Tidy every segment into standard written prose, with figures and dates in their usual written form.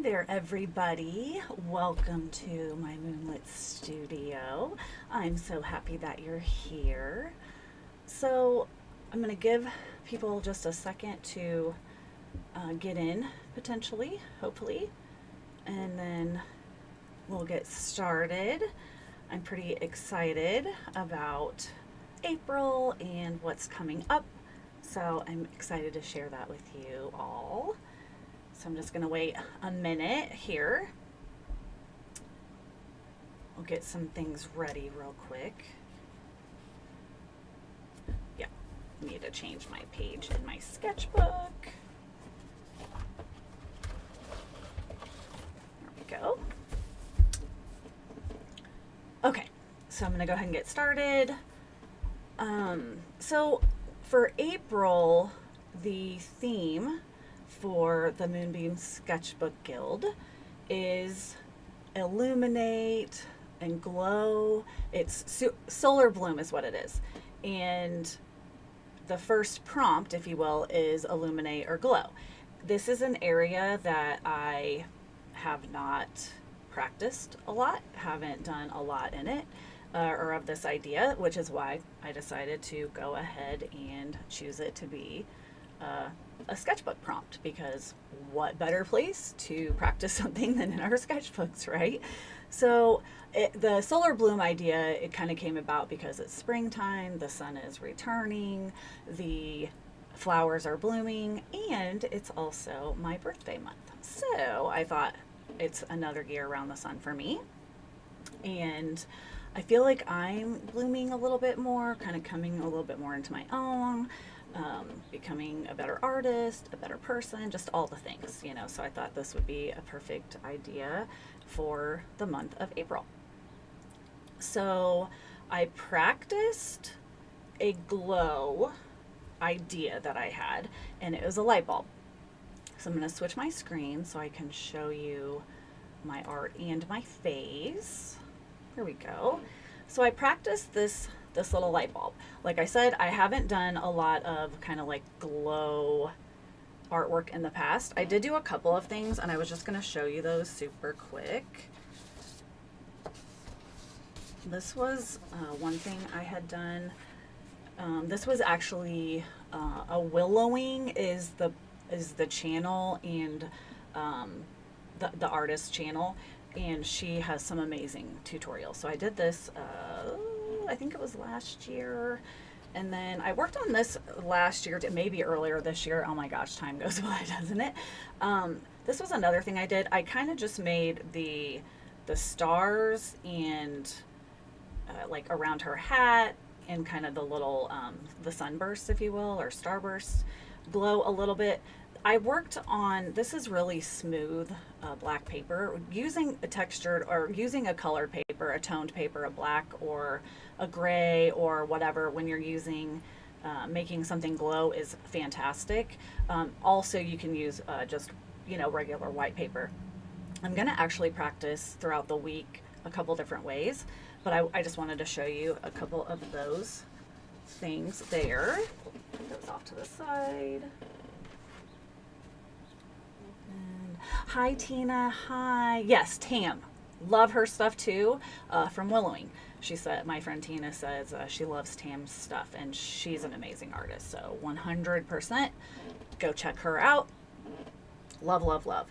there, everybody. Welcome to my Moonlit studio. I'm so happy that you're here. So, I'm going to give people just a second to get in, potentially, hopefully, and then we'll get started. I'm pretty excited about April and what's coming up, so I'm excited to share that with you all. So I'm just going to wait a minute here. We'll get some things ready real quick. Yeah, need to change my page in my sketchbook. There we go. Okay, so I'm going to go ahead and get started. So for April, the theme for the Moonbeam Sketchbook Guild is Illuminate and Glow. It's solar bloom is what it is. And the first prompt, if you will, is Illuminate or Glow. This is an area that I have not practiced a lot, haven't done a lot in it, or of this idea, which is why I decided to go ahead and choose it to be a sketchbook prompt, because what better place to practice something than in our sketchbooks, right? So the solar bloom idea, it kind of came about because it's springtime, the sun is returning, the flowers are blooming, and it's also my birthday month. So I thought it's another year around the sun for me. And I feel like I'm blooming a little bit more, kind of coming a little bit more into my own, becoming a better artist, a better person, just all the things, you know. So I thought this would be a perfect idea for the month of April. So I practiced a glow idea that I had, and it was a light bulb. So I'm going to switch my screen so I can show you my art and my face. There we go. So I practiced this little light bulb. Like I said, I haven't done a lot of kind of like glow artwork in the past. I did do a couple of things, and I was just going to show you those super quick. This was one thing I had done. This was actually a willowing is the channel, and the artist channel, and she has some amazing tutorials. So I did this I think it was last year, and then I worked on this last year, maybe earlier this year. Oh my gosh, time goes by, doesn't it? This was another thing I did. I kind of just made the stars and like around her hat, and kind of the little the sunbursts, if you will, or starbursts, glow a little bit. I worked on, this is really smooth black paper, using a textured or using a colored paper, a toned paper, a black or a gray or whatever, when you're using, making something glow is fantastic. Also, you can use just, you know, regular white paper. I'm going to actually practice throughout the week a couple different ways, but I just wanted to show you a couple of those things there. Put those off to the side. Hi, Tina. Hi. Yes, Tam. Love her stuff too, from Willowing. She said, my friend Tina says she loves Tam's stuff, and she's an amazing artist. So 100% go check her out. Love, love, love.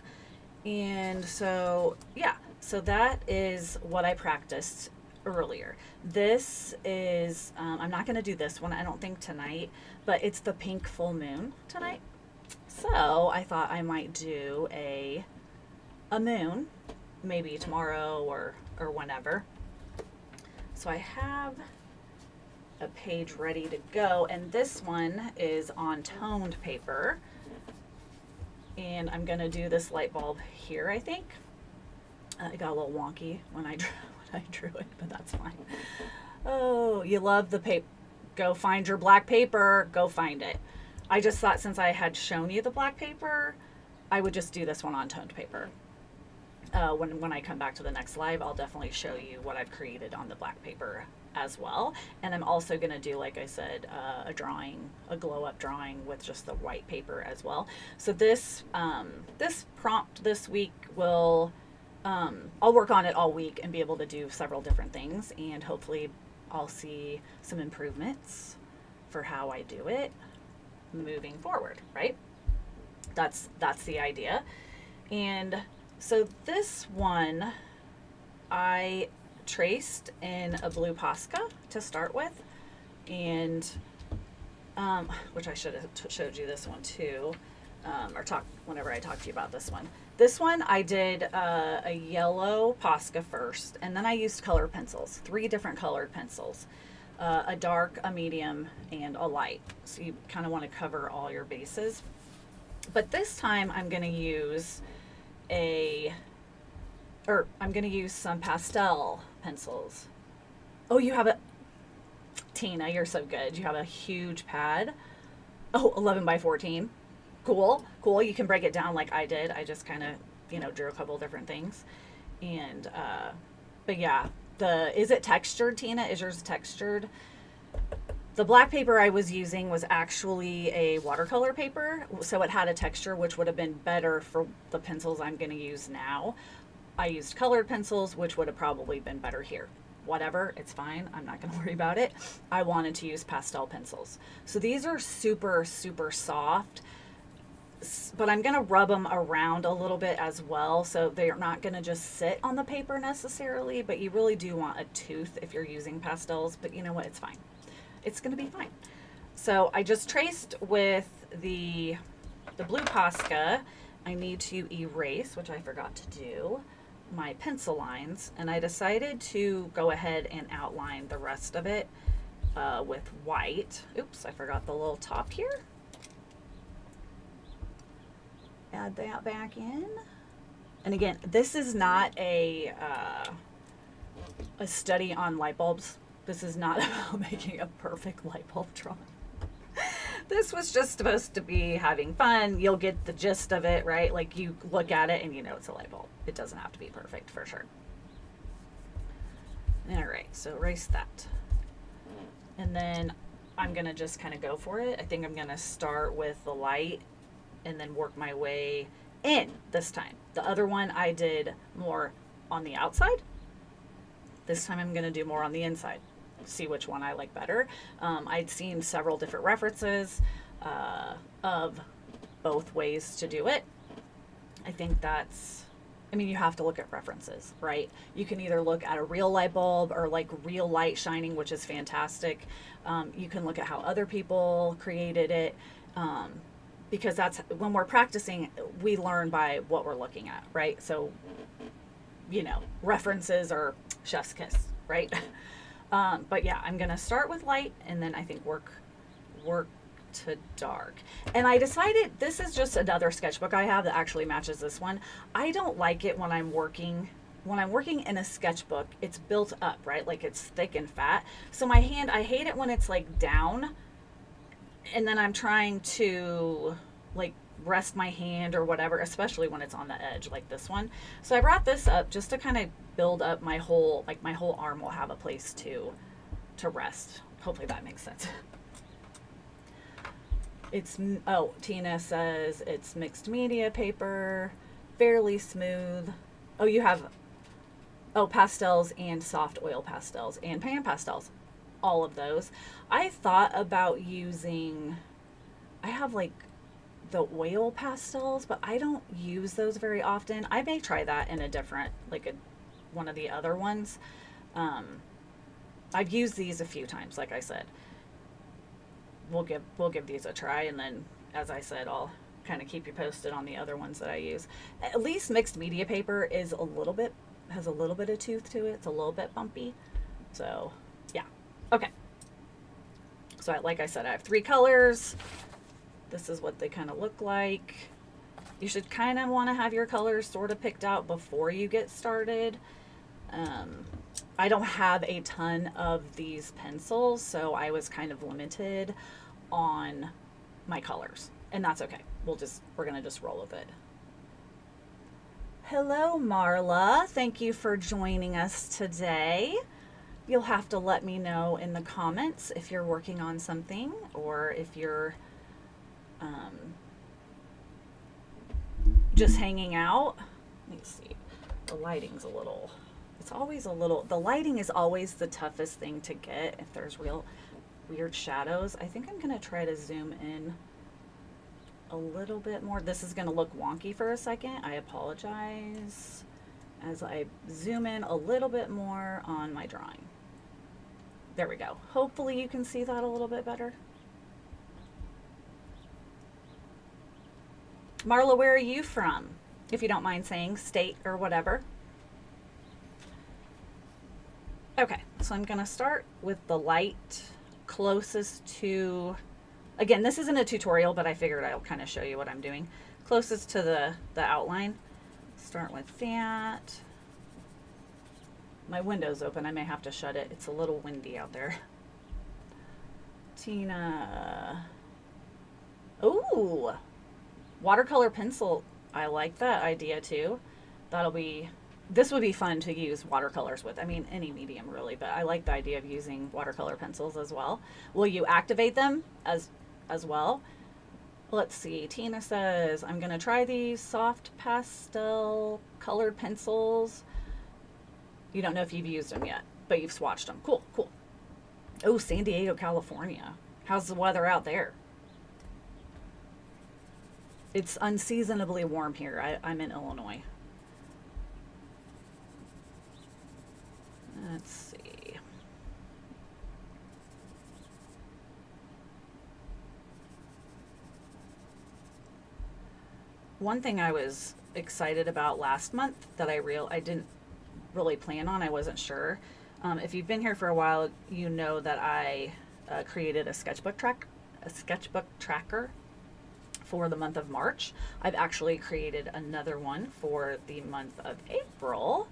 And so, yeah, so that is what I practiced earlier. This is, I'm not going to do this one, I don't think, tonight, but it's the pink full moon tonight. So I thought I might do a moon, maybe tomorrow or whenever. So I have a page ready to go, and this one is on toned paper. And I'm gonna do this light bulb here, I think. It got a little wonky when I drew it, but that's fine. Oh, you love the paper. Go find your black paper, go find it. I just thought, since I had shown you the black paper, I would just do this one on toned paper. When I come back to the next live, I'll definitely show you what I've created on the black paper as well. And I'm also going to do, like I said, a drawing, a glow up drawing with just the white paper as well. So this this prompt this week will I'll work on it all week and be able to do several different things, and hopefully I'll see some improvements for how I do it moving forward, right? That's the idea. And so this one I traced in a blue Posca to start with, and which I should have showed you this one too, or talk whenever I talk to you about this one. This one I did a yellow Posca first, and then I used colored pencils, 3 different colored pencils, a dark, a medium, and a light. So you kind of want to cover all your bases. But this time I'm going to use some pastel pencils. Oh, you have Tina, you're so good. You have a huge pad. Oh, 11 by 14. Cool. You can break it down like I did. I just kind of, drew a couple different things. And, but yeah, is it textured, Tina? Is yours textured? The black paper I was using was actually a watercolor paper, so it had a texture which would have been better for the pencils I'm going to use now. I used colored pencils, which would have probably been better here. Whatever, it's fine. I'm not going to worry about it. I wanted to use pastel pencils. So these are super, super soft, but I'm going to rub them around a little bit as well, so they're not going to just sit on the paper necessarily, but you really do want a tooth if you're using pastels, but you know what? It's fine. It's going to be fine. So I just traced with the blue Posca. I need to erase, which I forgot to do, my pencil lines, and I decided to go ahead and outline the rest of it with white. Oops, I forgot the little top here. Add that back in. And again, this is not a study on light bulbs. This is not about making a perfect light bulb drawing. This was just supposed to be having fun. You'll get the gist of it, right? Like you look at it and you know it's a light bulb. It doesn't have to be perfect for sure. All right, so erase that. And then I'm gonna just kind of go for it. I think I'm gonna start with the light and then work my way in this time. The other one I did more on the outside. This time I'm gonna do more on the inside. See which one I like better. I'd seen several different references of both ways to do it. I think you have to look at references, right? You can either look at a real light bulb or like real light shining, which is fantastic. You can look at how other people created it, because that's when we're practicing, we learn by what we're looking at, right? So, references are chef's kiss, right? But yeah, I'm gonna start with light and then I think work to dark. And I decided this is just another sketchbook I have that actually matches this one. I don't like it when I'm working in a sketchbook. It's built up, right? Like it's thick and fat. So my hand, I hate it when it's like down and then I'm trying to like rest my hand or whatever, especially when it's on the edge like this one. So I brought this up just to kind of build up my whole arm will have a place to rest. Hopefully that makes sense. Tina says it's mixed media paper, fairly smooth. Oh, you have pastels and soft oil pastels and pan pastels, all of those. I thought about I have like the oil pastels, but I don't use those very often. I may try that in a different, one of the other ones. I've used these a few times, like I said. We'll give these a try, and then, as I said, I'll kind of keep you posted on the other ones that I use. At least mixed media paper has a little bit of tooth to it. It's a little bit bumpy. So, yeah. Okay. So, like I said, I have 3 colors. This is what they kind of look like. You should kind of want to have your colors sort of picked out before you get started. I don't have a ton of these pencils, so I was kind of limited on my colors, and that's okay. We're gonna just roll with it. Hello, Marla. Thank you for joining us today. You'll have to let me know in the comments if you're working on something or if you're just hanging out. Let me see. The lighting's a little, it's always a little, the lighting is always the toughest thing to get if there's real weird shadows. I think I'm going to try to zoom in a little bit more. This is going to look wonky for a second. I apologize as I zoom in a little bit more on my drawing. There we go. Hopefully you can see that a little bit better. Marla, where are you from? If you don't mind saying state or whatever. Okay, so I'm gonna start with the light closest to, again, this isn't a tutorial, but I figured I'll kind of show you what I'm doing. Closest to the outline. Start with that. My window's open. I may have to shut it. It's a little windy out there. Tina. Ooh, watercolor pencil. I like that idea too. This would be fun to use watercolors with. I mean, any medium really, but I like the idea of using watercolor pencils as well. Will you activate them as well? Let's see. Tina says, I'm going to try these soft pastel colored pencils. You don't know if you've used them yet, but you've swatched them. Cool, cool. Oh, San Diego, California. How's the weather out there? It's unseasonably warm here. I'm in Illinois. Let's see. One thing I was excited about last month that I didn't really plan on, I wasn't sure. If you've been here for a while, you know that I created a sketchbook tracker for the month of March. I've actually created another one for the month of April.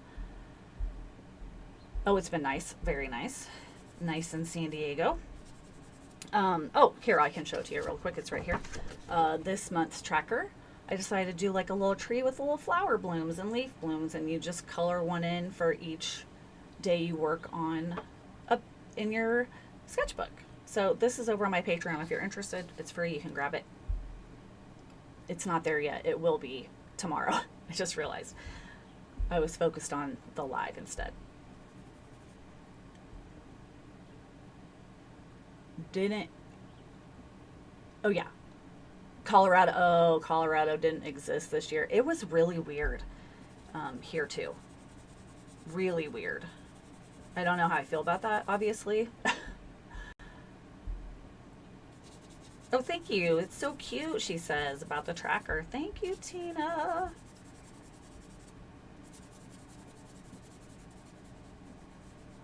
Oh, it's been nice, very nice. Nice in San Diego. Oh, here, I can show it to you real quick. It's right here. This month's tracker, I decided to do like a little tree with little flower blooms and leaf blooms, and you just color one in for each day you work on up in your sketchbook. So this is over on my Patreon. If you're interested, it's free. You can grab it. It's not there yet. It will be tomorrow. I just realized I was focused on the live instead. Oh yeah, Colorado. Oh, Colorado didn't exist this year. It was really weird here too. Really weird. I don't know how I feel about that, obviously. Oh, thank you. It's so cute, she says, about the tracker. Thank you, Tina.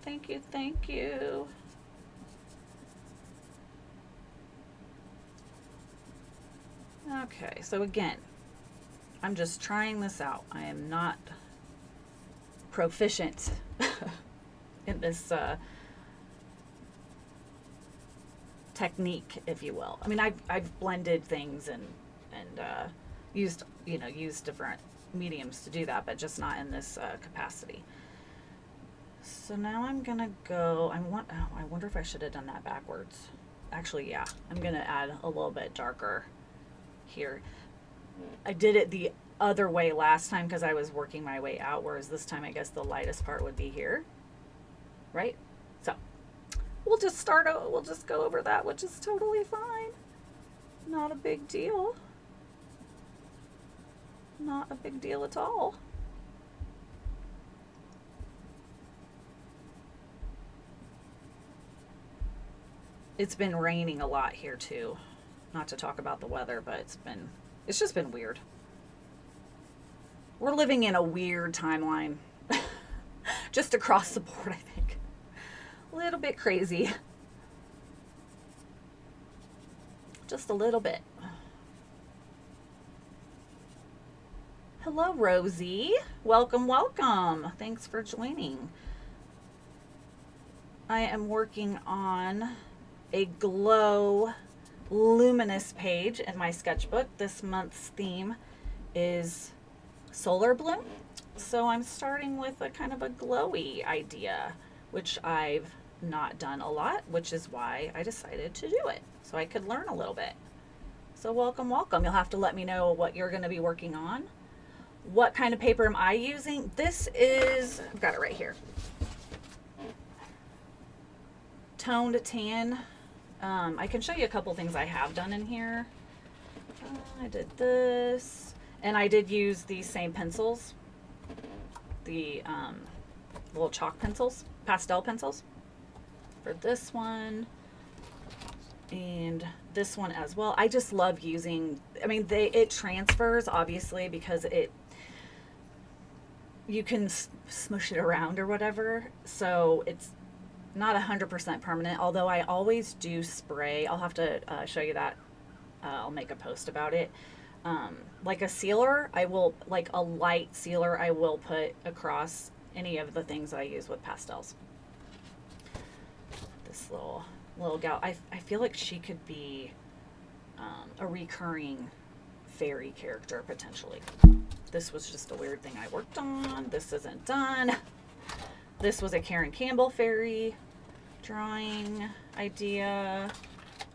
Thank you, thank you. Okay, so again, I'm just trying this out. I am not proficient in this technique, if you will. I mean, I've blended things and used different mediums to do that, but just not in this capacity. So now I'm gonna go. I wonder if I should have done that backwards. Actually, yeah, I'm gonna add a little bit darker here. I did it the other way last time because I was working my way out, whereas this time I guess the lightest part would be here, right? So we'll just go over that, which is totally fine. Not a big deal. Not a big deal at all. It's been raining a lot here too. Not to talk about the weather, but it's just been weird. We're living in a weird timeline. Just across the board, I think. A little bit crazy. Just a little bit. Hello, Rosie. Welcome, welcome. Thanks for joining. I am working on a glow luminous page in my sketchbook. This month's theme is solar bloom. So I'm starting with a kind of a glowy idea which I've not done a lot, which is why I decided to do it, so I could learn a little bit. So welcome, welcome. You'll have to let me know what you're going to be working on. What kind of paper am I using? This is, I've got it right here. Toned tan. I can show you a couple things I have done in here. I did this, and I did use these same pencils, the little chalk pencils, pastel pencils, for this one and this one as well. I just love using, I mean, it transfers obviously because you can smush it around or whatever, so it's not 100% permanent, although I always do spray. I'll have to show you that. I'll make a post about it. Like a sealer, I will, like a light sealer, I will put across any of the things that I use with pastels. This little gal, I feel like she could be a recurring fairy character potentially. This was just a weird thing I worked on. This isn't done. This was a Karen Campbell fairy drawing idea.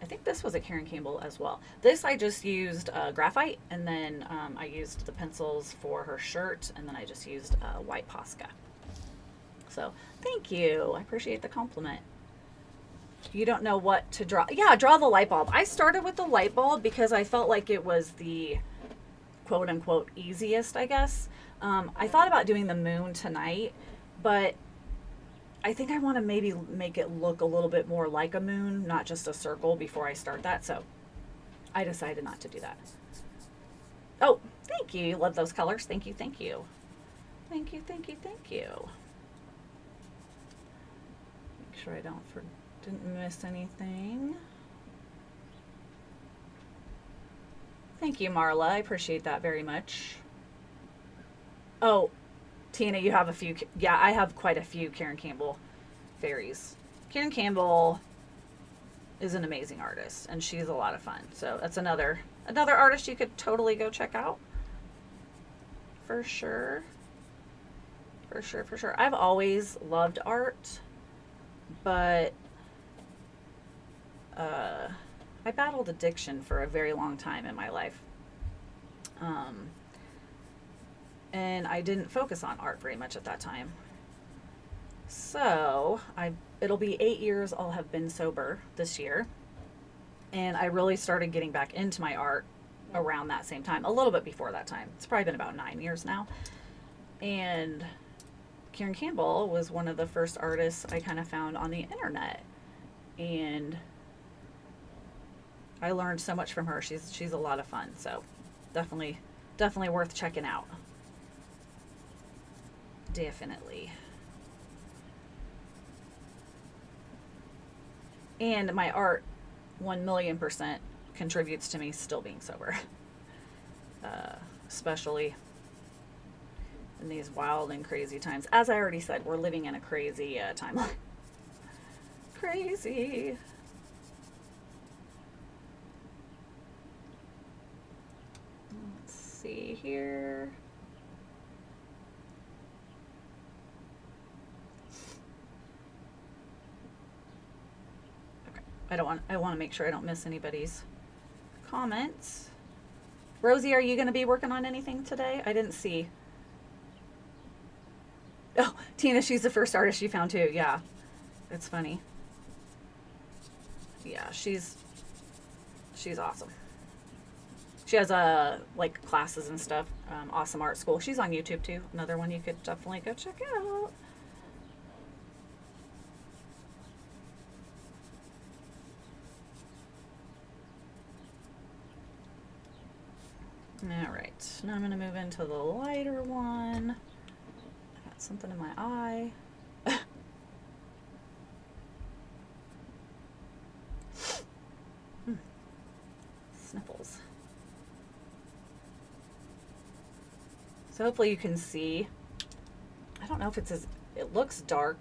I think this was a Karen Campbell as well. This I just used graphite, and then I used the pencils for her shirt, and then I just used white Posca. So thank you. I appreciate the compliment. You don't know what to draw. Yeah, draw the light bulb. I started with the light bulb because I felt like it was the quote unquote easiest, I guess. I thought about doing the moon tonight, but I think I want to maybe make it look a little bit more like a moon, not just a circle, before I start that. So I decided not to do that. Oh, thank you. You love those colors. Thank you. Thank you. Thank you. Thank you. Thank you. Make sure I didn't miss anything. Thank you, Marla. I appreciate that very much. Oh, Tina, you have a few. Yeah, I have quite a few Karen Campbell fairies. Karen Campbell is an amazing artist, and she's a lot of fun. So that's another artist you could totally go check out. For sure. For sure, for sure. I've always loved art, but I battled addiction for a very long time in my life. And I didn't focus on art very much at that time. So it'll be 8 years I'll have been sober this year. And I really started getting back into my art around that same time, a little bit before that time. It's probably been about 9 years now. And Karen Campbell was one of the first artists I kind of found on the internet. And I learned so much from her. She's a lot of fun. So definitely worth checking out. Definitely. And my art 1,000,000% contributes to me still being sober. Especially in these wild and crazy times. As I already said, we're living in a crazy timeline. Crazy. Let's see here. I want to make sure I don't miss anybody's comments. Rosie, are you going to be working on anything today? I didn't see. Oh, Tina, she's the first artist you found too. Yeah, it's funny. Yeah, she's awesome. She has like classes and stuff. Awesome Art School. She's on YouTube too. Another one you could definitely go check out. All right, now I'm going to move into the lighter one. I got something in my eye. Sniffles. So hopefully you can see. I don't know if it looks dark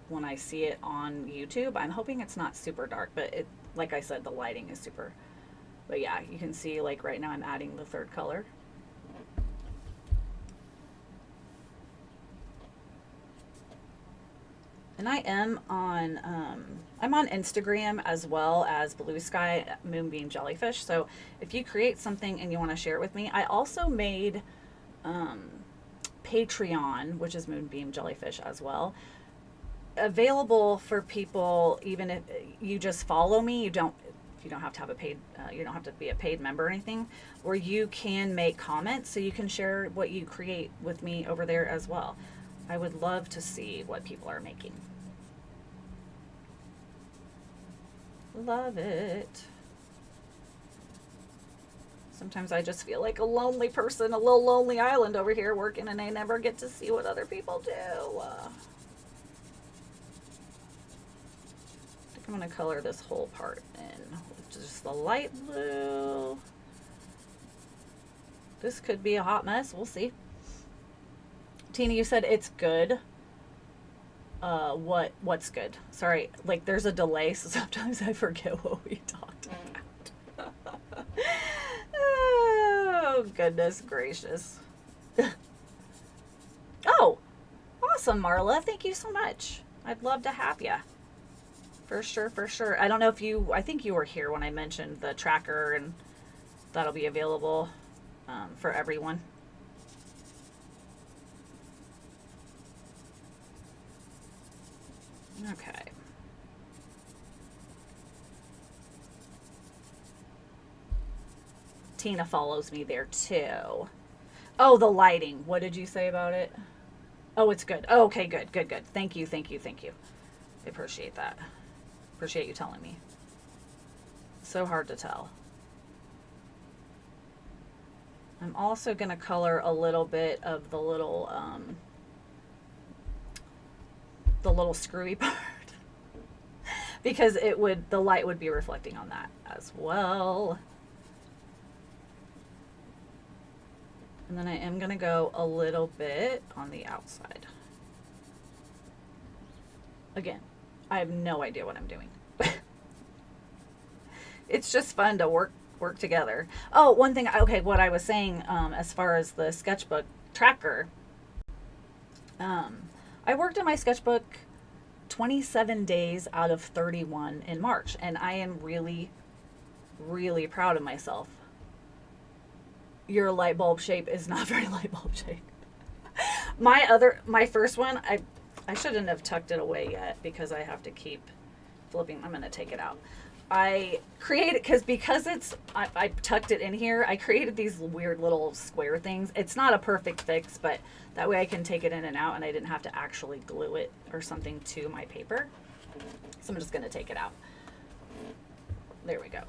when I see it on YouTube. I'm hoping it's not super dark, but like I said, the lighting is super. But yeah, you can see like right now I'm adding the third color. And I am on, I'm on Instagram as well as Blue Sky Moonbeam Jellyfish. So if you create something and you want to share it with me, I also made Patreon, which is Moonbeam Jellyfish as well, available for people. Even if you just follow me, you don't have to have a paid, you don't have to be a paid member or anything, where you can make comments, so you can share what you create with me over there as well. I would love to see what people are making. Love it. Sometimes I just feel like a lonely person, a little lonely island over here working, and I never get to see what other people do. I think I'm going to color this whole part in with just the light blue. This could be a hot mess. We'll see. Tina, you said it's good. What's good? Sorry, like there's a delay, so sometimes I forget what we talked about. Oh, goodness gracious. Oh, awesome, Marla. Thank you so much. I'd love to have you. For sure, for sure. I don't know if you, I think you were here when I mentioned the tracker, and that'll be available for everyone. Okay. Tina follows me there too. Oh, the lighting. What did you say about it? Oh, it's good. Oh, okay, good, good, good. Thank you, thank you, thank you. I appreciate that. Appreciate you telling me. So hard to tell. I'm also going to color a little bit of the little screwy part because the light would be reflecting on that as well. And then I am going to go a little bit on the outside. Again, I have no idea what I'm doing. It's just fun to work together. Oh, one thing, okay, what I was saying as far as the sketchbook tracker, I worked in my sketchbook 27 days out of 31 in March, and I am really, really proud of myself. Your light bulb shape is not very light bulb shaped. My first one, I shouldn't have tucked it away yet because I have to keep flipping. I'm going to take it out. I created, because I tucked it in here, I created these weird little square things. It's not a perfect fix, but that way I can take it in and out and I didn't have to actually glue it or something to my paper. So I'm just going to take it out. There we go.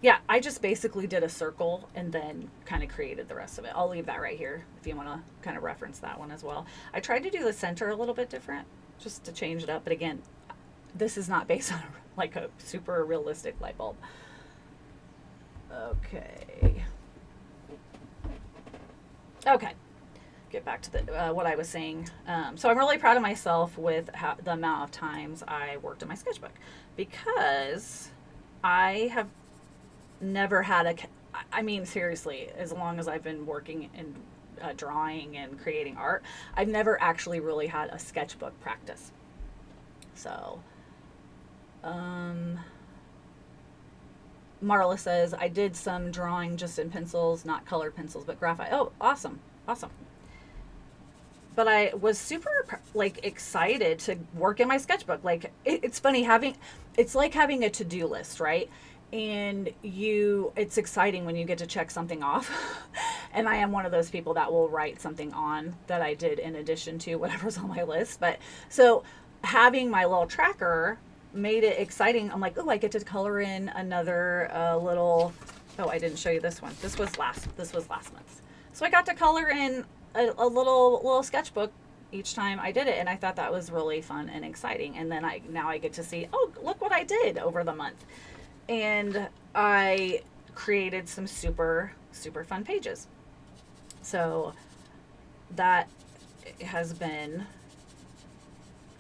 Yeah, I just basically did a circle and then kind of created the rest of it. I'll leave that right here if you want to kind of reference that one as well. I tried to do the center a little bit different just to change it up. But again, this is not based on like a super realistic light bulb. Okay. Okay. Get back to the what I was saying. So I'm really proud of myself with the amount of times I worked in my sketchbook, because I have never had I mean, seriously, as long as I've been working in drawing and creating art, I've never actually really had a sketchbook practice. So, Marla says, I did some drawing just in pencils, not colored pencils, but graphite. Oh, awesome. Awesome. But I was super like excited to work in my sketchbook. Like it's funny it's like having a to-do list, right? And it's exciting when you get to check something off. And I am one of those people that will write something on that I did in addition to whatever's on my list. But so having my little tracker made it exciting. I'm like, oh, I get to color in another little, oh, I didn't show you this one. This was last month. So I got to color in a little sketchbook each time I did it. And I thought that was really fun and exciting. And then now I get to see, oh, look what I did over the month. And I created some super, super fun pages. So that has been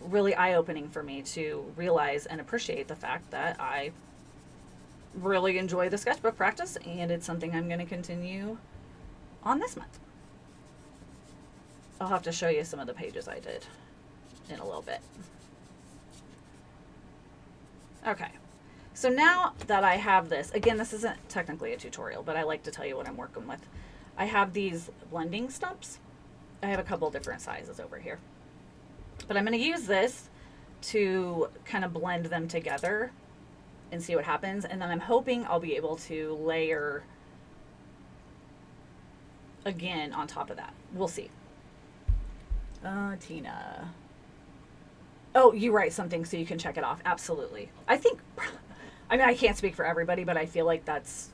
really eye-opening for me to realize and appreciate the fact that I really enjoy the sketchbook practice, and it's something I'm going to continue on this month. I'll have to show you some of the pages I did. in a little bit. Okay. So now that I have this, again, this isn't technically a tutorial, but I like to tell you what I'm working with. I have these blending stumps. I have a couple different sizes over here. But I'm going to use this to kind of blend them together and see what happens. And then I'm hoping I'll be able to layer again on top of that. We'll see. Tina. Oh, you write something so you can check it off. Absolutely. I mean, I can't speak for everybody, but I feel like that's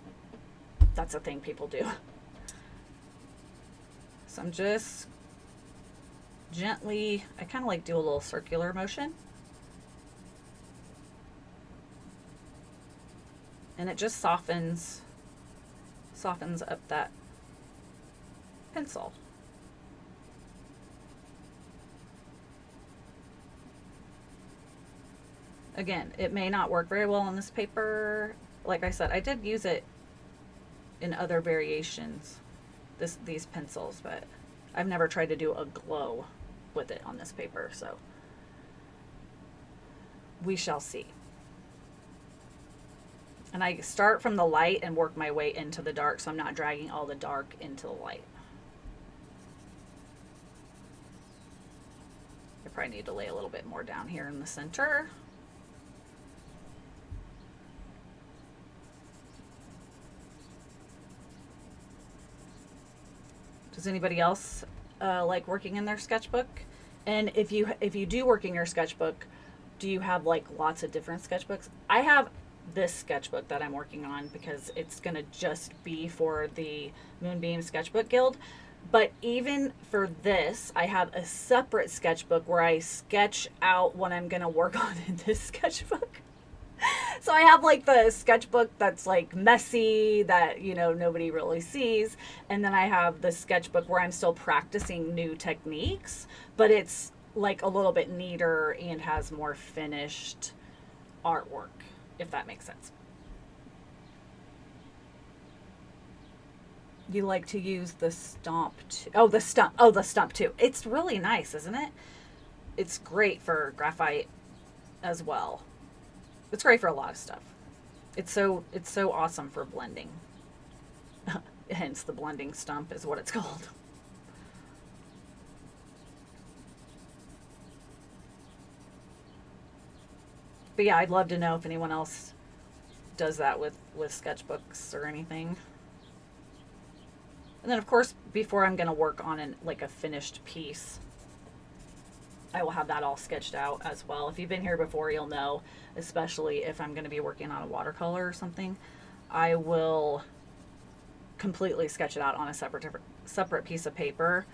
a thing people do. So I'm just gently, I kind of like do a little circular motion. And it just softens up that pencil. Again, it may not work very well on this paper. Like I said, I did use it in other variations, these pencils, but I've never tried to do a glow with it on this paper, so we shall see. And I start from the light and work my way into the dark, so I'm not dragging all the dark into the light. I probably need to lay a little bit more down here in the center. Does anybody else like working in their sketchbook? And if you do work in your sketchbook, do you have like lots of different sketchbooks? I have this sketchbook that I'm working on because it's gonna just be for the Moonbeam Sketchbook Guild. But even for this, I have a separate sketchbook where I sketch out what I'm gonna work on in this sketchbook. So I have like the sketchbook that's like messy that, you know, nobody really sees. And then I have the sketchbook where I'm still practicing new techniques, but it's like a little bit neater and has more finished artwork, if that makes sense. You like to use the stump too. Oh, the stump too. It's really nice, isn't it? It's great for graphite as well. It's great for a lot of stuff. It's so awesome for blending. Hence the blending stump is what it's called. But yeah, I'd love to know if anyone else does that with sketchbooks or anything. And then of course, before I'm going to work on like a finished piece, I will have that all sketched out as well. If you've been here before, you'll know, especially if I'm going to be working on a watercolor or something, I will completely sketch it out on a separate piece of paper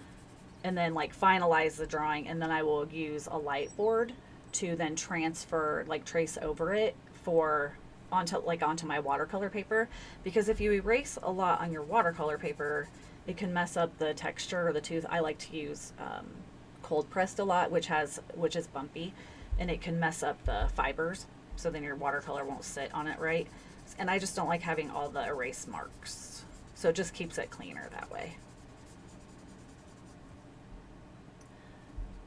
and then like finalize the drawing, and then I will use a light board to then transfer, like trace over it onto my watercolor paper. Because if you erase a lot on your watercolor paper, it can mess up the texture or the tooth. I like to use cold pressed a lot, which is bumpy, and it can mess up the fibers, so then your watercolor won't sit on it right. And I just don't like having all the erase marks, so it just keeps it cleaner that way.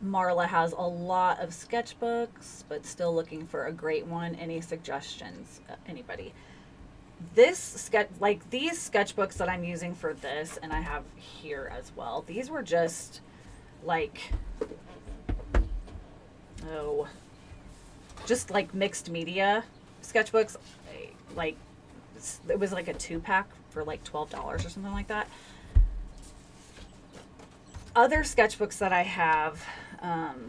Marla has a lot of sketchbooks, but still looking for a great one. Any suggestions, anybody? These sketchbooks that I'm using for this, and I have here as well, these were just like, just like mixed media sketchbooks. Like, it was like a 2-pack for like $12 or something like that. Other sketchbooks that I have,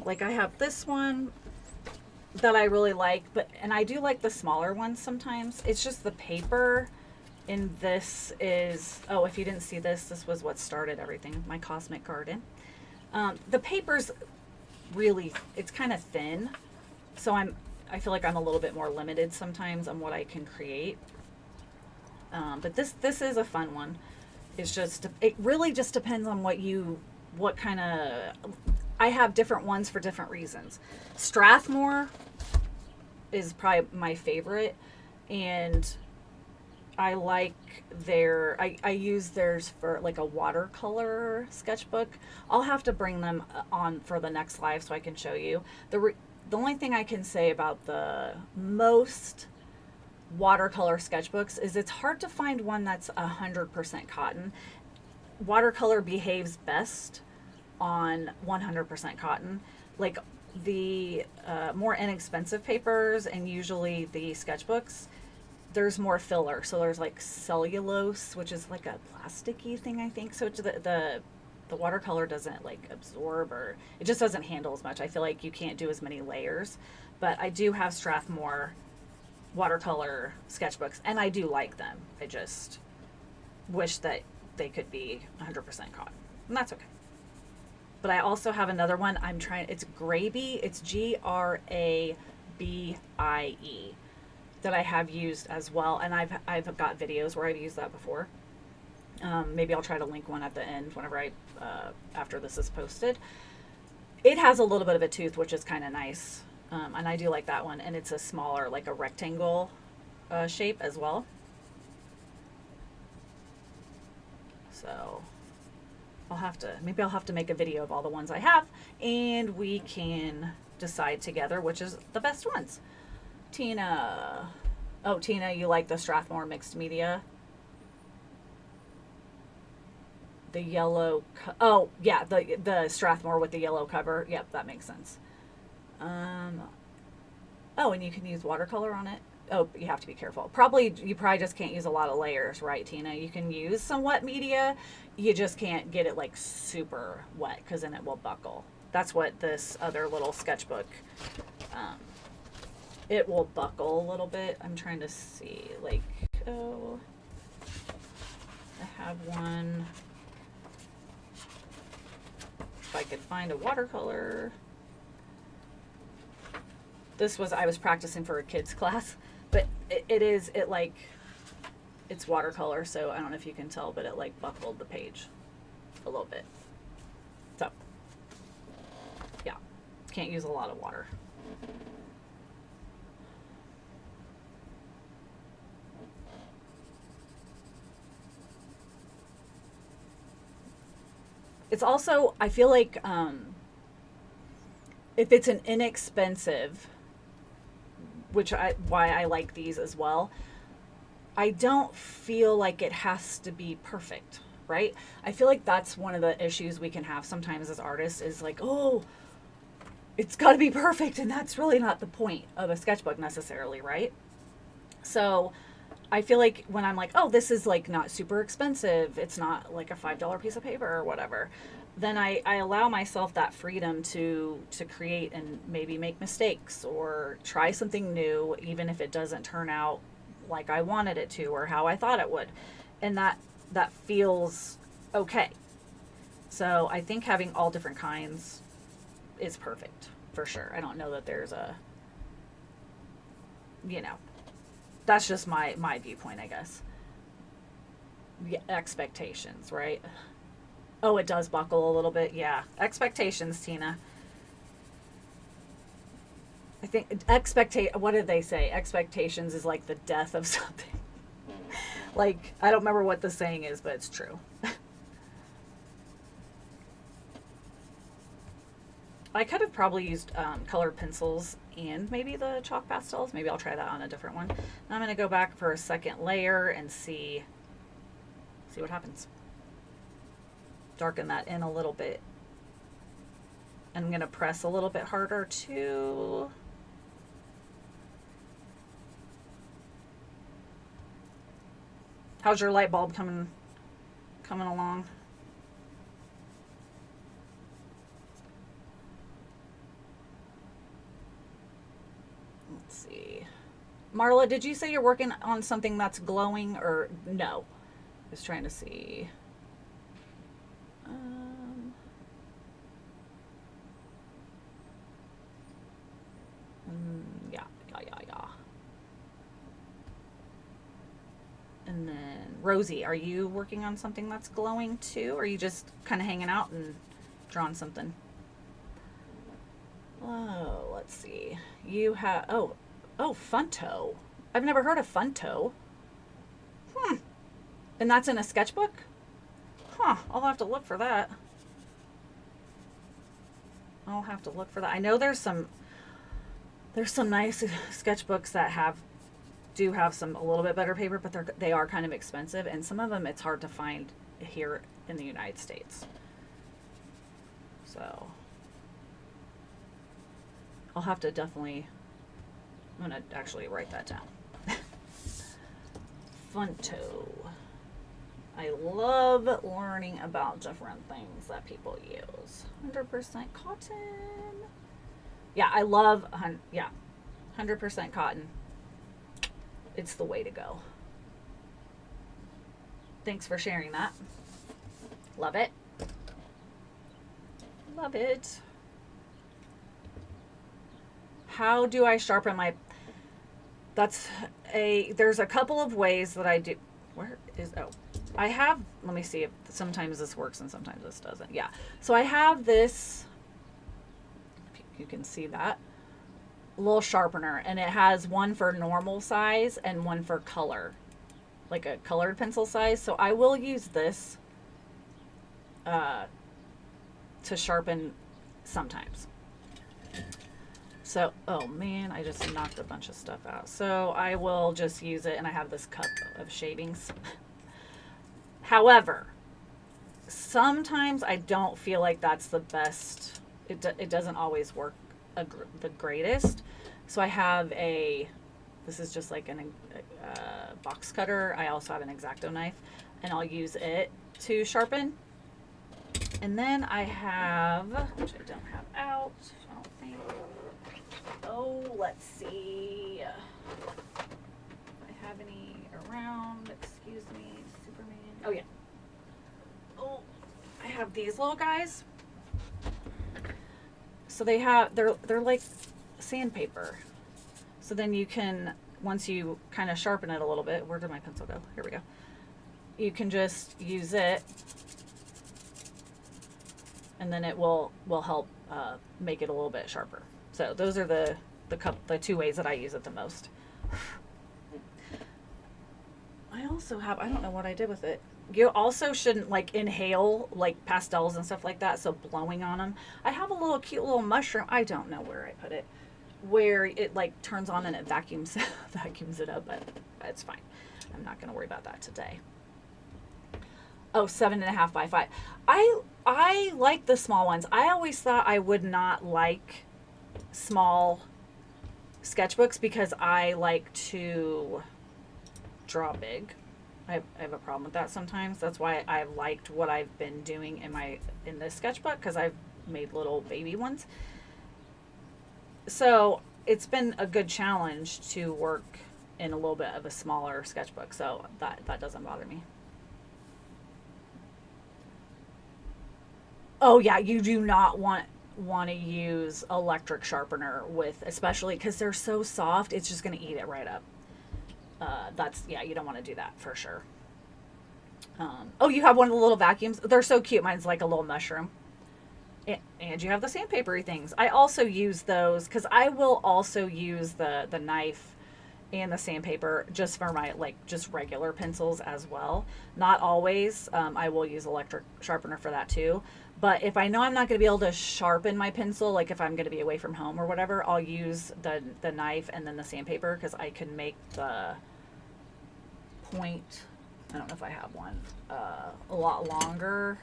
like I have this one that I really like, and I do like the smaller ones sometimes. It's just the paper in this is, if you didn't see this was what started everything, my cosmic garden. The paper's really, it's kind of thin, so I feel like I'm a little bit more limited sometimes on what I can create. But this is a fun one. It really just depends on what kind of, I have different ones for different reasons. Strathmore is probably my favorite, and I like I use theirs for like a watercolor sketchbook. I'll have to bring them on for the next live so I can show you. The only thing I can say about the most watercolor sketchbooks is it's hard to find one that's 100% cotton. Watercolor behaves best on 100% cotton. Like the more inexpensive papers and usually the sketchbooks, there's more filler. So there's like cellulose, which is like a plasticky thing, I think. So it's the watercolor doesn't like absorb, or it just doesn't handle as much. I feel like you can't do as many layers. But I do have Strathmore watercolor sketchbooks, and I do like them. I just wish that they could be 100% cotton, and that's okay. But I also have another one. It's Graby. It's Grabie that I have used as well, and I've got videos where I've used that before. Maybe I'll try to link one at the end whenever after this is posted. It has a little bit of a tooth, which is kind of nice, and I do like that one. And it's a smaller, like a rectangle shape as well. So I'll have to make a video of all the ones I have, and we can decide together which is the best ones. Tina, you like the Strathmore mixed media? The yellow, the Strathmore with the yellow cover. Yep, that makes sense. And you can use watercolor on it. Oh, you have to be careful. You probably just can't use a lot of layers, right, Tina? You can use some wet media. You just can't get it like super wet because then it will buckle. That's what this other little sketchbook, it will buckle a little bit. I'm trying to see, I have one. If I could find a watercolor. I was practicing for a kids class, but it's watercolor, so I don't know if you can tell, but it like buckled the page a little bit. So, yeah, can't use a lot of water. It's also, I feel like if it's an inexpensive, why I like these as well, I don't feel like it has to be perfect, right? I feel like that's one of the issues we can have sometimes as artists is like, oh, it's got to be perfect, and that's really not the point of a sketchbook necessarily, right? So I feel like when I'm like, oh, this is like not super expensive, it's not like a $5 piece of paper or whatever, then I allow myself that freedom to create and maybe make mistakes or try something new, even if it doesn't turn out like I wanted it to or how I thought it would. And that feels okay. So I think having all different kinds is perfect for sure. I don't know that there's that's just my viewpoint, I guess. Yeah, expectations, right? Oh, it does buckle a little bit. Yeah. Expectations, Tina. I think what did they say? Expectations is like the death of something. Like, I don't remember what the saying is, but it's true. I could have probably used colored pencils and maybe the chalk pastels. Maybe I'll try that on a different one. Now I'm going to go back for a second layer and see what happens. Darken that in a little bit. And I'm going to press a little bit harder too. How's your light bulb coming along? Let's see. Marla, did you say you're working on something that's glowing or no? Just trying to see. Yeah. And then Rosie, are you working on something that's glowing too? Or are you just kind of hanging out and drawing something? Oh, let's see. You have, oh, Funto. I've never heard of Funto. And that's in a sketchbook? Huh, I'll have to look for that. I'll have to look for that. I know there's some nice sketchbooks that do have some a little bit better paper, but they are kind of expensive, and some of them it's hard to find here in the United States. So I'll have to definitely, I'm gonna actually write that down. Funto. I love learning about different things that people use. 100% cotton. Yeah, I love, 100% cotton. It's the way to go. Thanks for sharing that. Love it. Love it. How do I sharpen my, there's a couple of ways that I do. I have, let me see if sometimes this works and sometimes this doesn't. Yeah. So I have this, you can see that, little sharpener, and it has one for normal size and one for color, like a colored pencil size. So I will use this to sharpen sometimes. So, oh man, I just knocked a bunch of stuff out. So I will just use it, and I have this cup of shavings. However, sometimes I don't feel like that's the best. It doesn't always work the greatest. So I have this is just like a box cutter. I also have an X-Acto knife, and I'll use it to sharpen. And then I have, which I don't have out, I don't think. Oh, let's see. I have any around? Excuse me, Superman. Oh yeah. Oh, I have these little guys. So they're like sandpaper. So then you can, once you kind of sharpen it a little bit, where did my pencil go? Here we go. You can just use it, and then it will help make it a little bit sharper. So those are the two ways that I use it the most. I also have, I don't know what I did with it. You also shouldn't like inhale like pastels and stuff like that, so blowing on them. I have a cute little mushroom. I don't know where I put it, where it like turns on and it vacuums it up, but it's fine. I'm not going to worry about that today. Oh, 7.5 by 5. I like the small ones. I always thought I would not like small sketchbooks because I like to draw big. I have a problem with that sometimes. That's why I liked what I've been doing in this sketchbook, because I've made little baby ones. So it's been a good challenge to work in a little bit of a smaller sketchbook. So that doesn't bother me. Oh yeah, you do not want to use electric sharpener with, especially because they're so soft, it's just going to eat it right up. You don't want to do that for sure. Oh, you have one of the little vacuums. They're so cute. Mine's like a little mushroom. And you have the sandpapery things. I also use those because I will also use the knife and the sandpaper just for my just regular pencils as well. Not always. I will use electric sharpener for that too. But if I know I'm not going to be able to sharpen my pencil, like if I'm going to be away from home or whatever, I'll use the knife and then the sandpaper, because I can make the point, I don't know if I have one, a lot longer.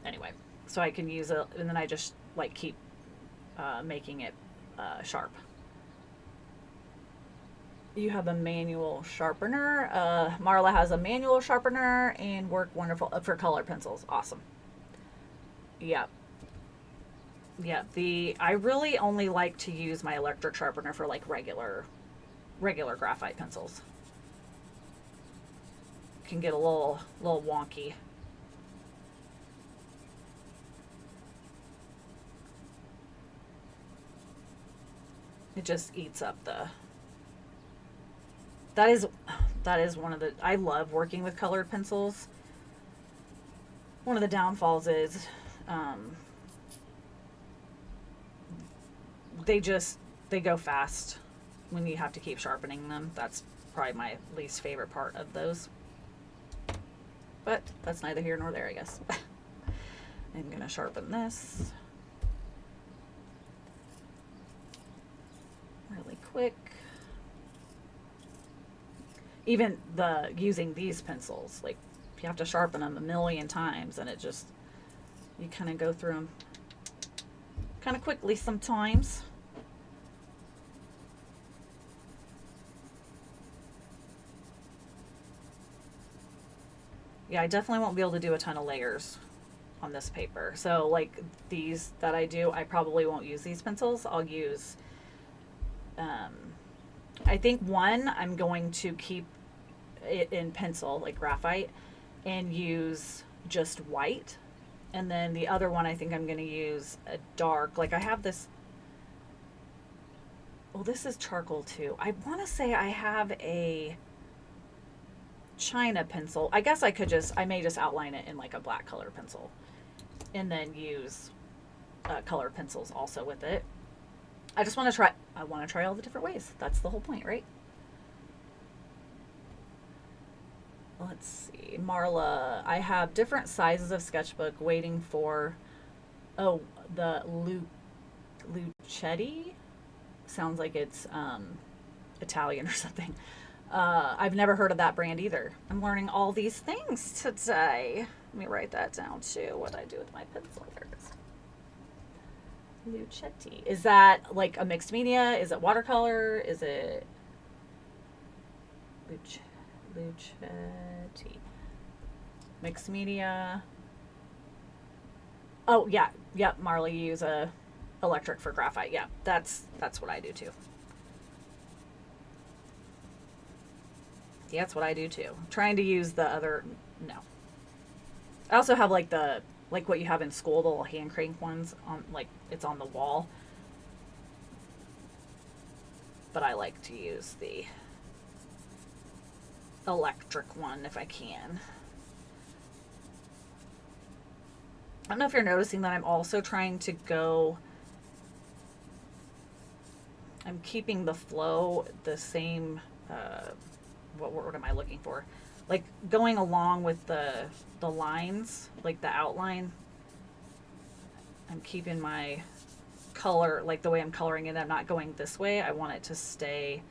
Anyway, so I can use it, and then I just keep making it sharp. You have a manual sharpener. Marla has a manual sharpener and work wonderful for colored pencils. Awesome. Yeah. Yeah. I really only like to use my electric sharpener for regular graphite pencils. Can get a little wonky. It just eats up that is one of the, I love working with colored pencils. One of the downfalls is they go fast when you have to keep sharpening them. That's probably my least favorite part of those. But that's neither here nor there, I guess. I'm going to sharpen this really quick. Even using these pencils, like, you have to sharpen them a million times, and it just, you kind of go through them kind of quickly sometimes. Yeah, I definitely won't be able to do a ton of layers on this paper. So like these that I do, I probably won't use these pencils. I'll use, I think one, I'm going to keep it in pencil, like graphite, and use just white. And then the other one, I think I'm going to use a dark, like I have this, well, this is charcoal too. I want to say I have a China pencil. I guess I may just outline it in like a black color pencil and then use colored pencils also with it. I want to try all the different ways. That's the whole point, right? Let's see, Marla, I have different sizes of sketchbook waiting for, oh, the Lucetti? Sounds like it's Italian or something. I've never heard of that brand either. I'm learning all these things today. Let me write that down too, what I do with my pencil. There it is. Lucetti. Is that like a mixed media? Is it watercolor? Is it Lucetti? Mixed media. Oh yeah, yep. Marley, you use a electric for graphite. Yeah, that's what I do too. Yeah, that's what I do too. I'm trying to use the other. No. I also have like what you have in school, the little hand crank ones on, like it's on the wall. But I like to use the electric one if I can. I don't know if you're noticing that I'm also trying to go, I'm keeping the flow the same, what word am I looking for? Like going along with the lines, like the outline. I'm keeping my color, like the way I'm coloring it, I'm not going this way. I want it to stay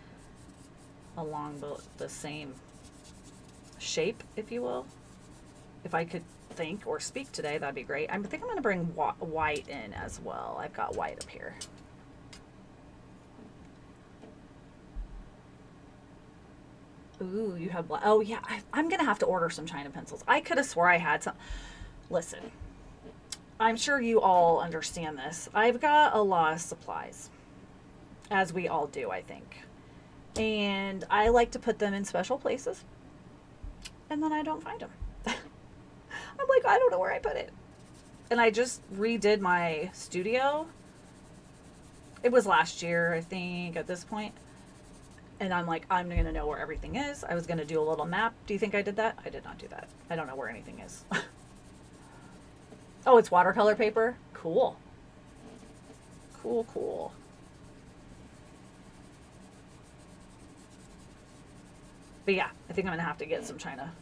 along the same shape, if you will. If I could think or speak today, that'd be great. I think I'm going to bring white in as well. I've got white up here. Ooh, you have black. Oh yeah, I'm going to have to order some China pencils. I could have swore I had some. Listen, I'm sure you all understand this. I've got a lot of supplies, as we all do, I think. And I like to put them in special places. And then I don't find them. I'm like, I don't know where I put it. And I just redid my studio. It was last year, I think, at this point. And I'm like, I'm going to know where everything is. I was going to do a little map. Do you think I did that? I did not do that. I don't know where anything is. Oh, it's watercolor paper? Cool. Cool, cool. But yeah, I think I'm going to have to get some China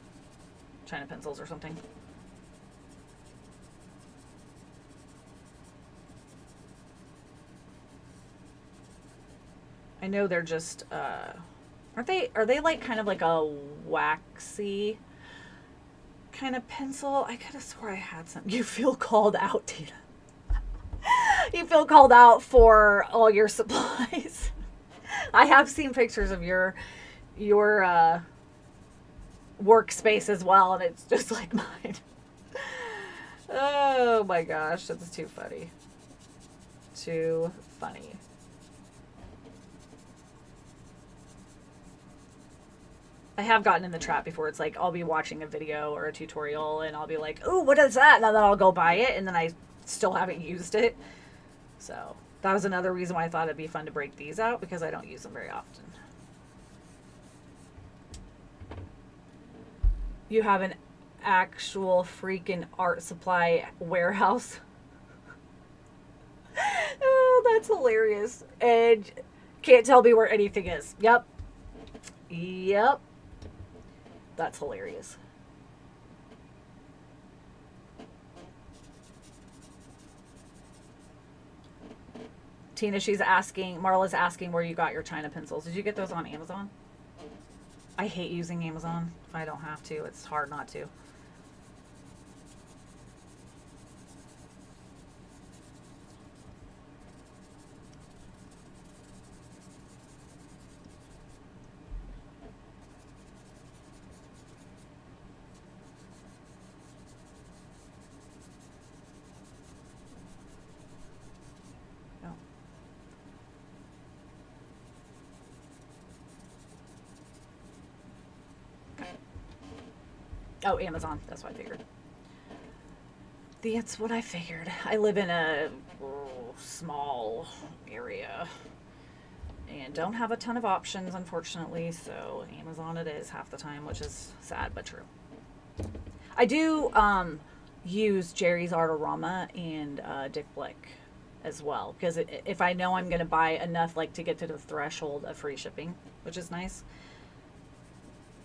pencils or something. I know they're just, are they like kind of like a waxy kind of pencil? I could have swore I had some. You feel called out, Tina. You feel called out for all your supplies. I have seen pictures of your workspace as well, and it's just like mine. Oh my gosh, that's too funny. Too funny. I have gotten in the trap before. It's like I'll be watching a video or a tutorial and I'll be like, "Ooh, what is that?" And then I'll go buy it, and then I still haven't used it. So that was another reason why I thought it'd be fun to break these out, because I don't use them very often. You have an actual freaking art supply warehouse. Oh, that's hilarious. And can't tell me where anything is. Yep. Yep. That's hilarious. Tina, Marla's asking where you got your China pencils. Did you get those on Amazon? I hate using Amazon if I don't have to. It's hard not to. No. Oh, Amazon. That's what I figured. That's what I figured. I live in a small area and don't have a ton of options, unfortunately. So Amazon it is half the time, which is sad but true. I do use Jerry's Artorama and Dick Blick as well because if I know I'm going to buy enough like to get to the threshold of free shipping, which is nice.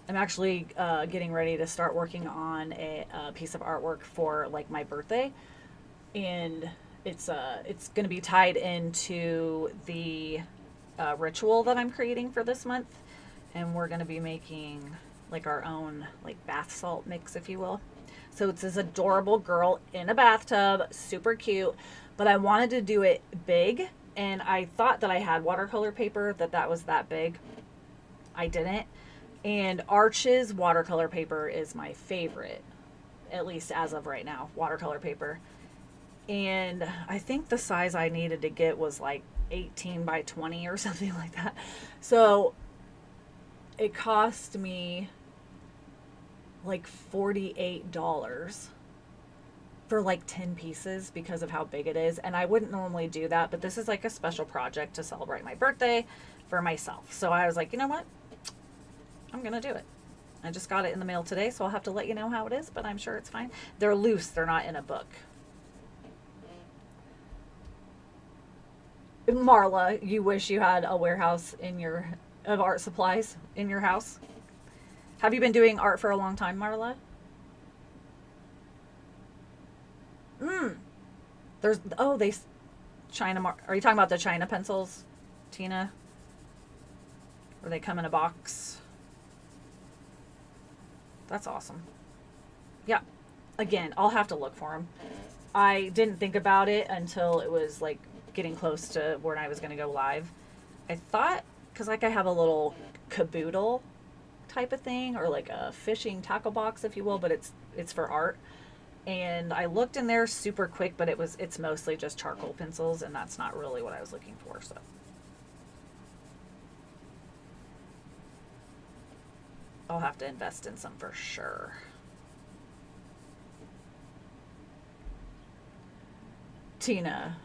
I'm actually getting ready to start working on a piece of artwork for like my birthday, and it's going to be tied into the ritual that I'm creating for this month, and we're going to be making like our own like bath salt mix, if you will. So it's this adorable girl in a bathtub, super cute, but I wanted to do it big, and I thought that I had watercolor paper that was that big. I didn't. And Arch's watercolor paper is my favorite, at least as of right now, watercolor paper. And I think the size I needed to get was like 18 by 20 or something like that. So it cost me like $48 for like 10 pieces because of how big it is. And I wouldn't normally do that, but this is like a special project to celebrate my birthday for myself. So I was like, you know what? I'm going to do it. I just got it in the mail today, so I'll have to let you know how it is, but I'm sure it's fine. They're loose. They're not in a book. Marla, you wish you had a warehouse of art supplies in your house? Have you been doing art for a long time, Marla? There's, are you talking about the China pencils, Tina? Or they come in a box? That's awesome. Yeah. Again, I'll have to look for them. I didn't think about it until it was like getting close to when I was going to go live. I thought, because like I have a little caboodle type of thing, or like a fishing tackle box, if you will, but it's for art. And I looked in there super quick, but it's mostly just charcoal pencils, and that's not really what I was looking for. So I'll have to invest in some for sure. Tina.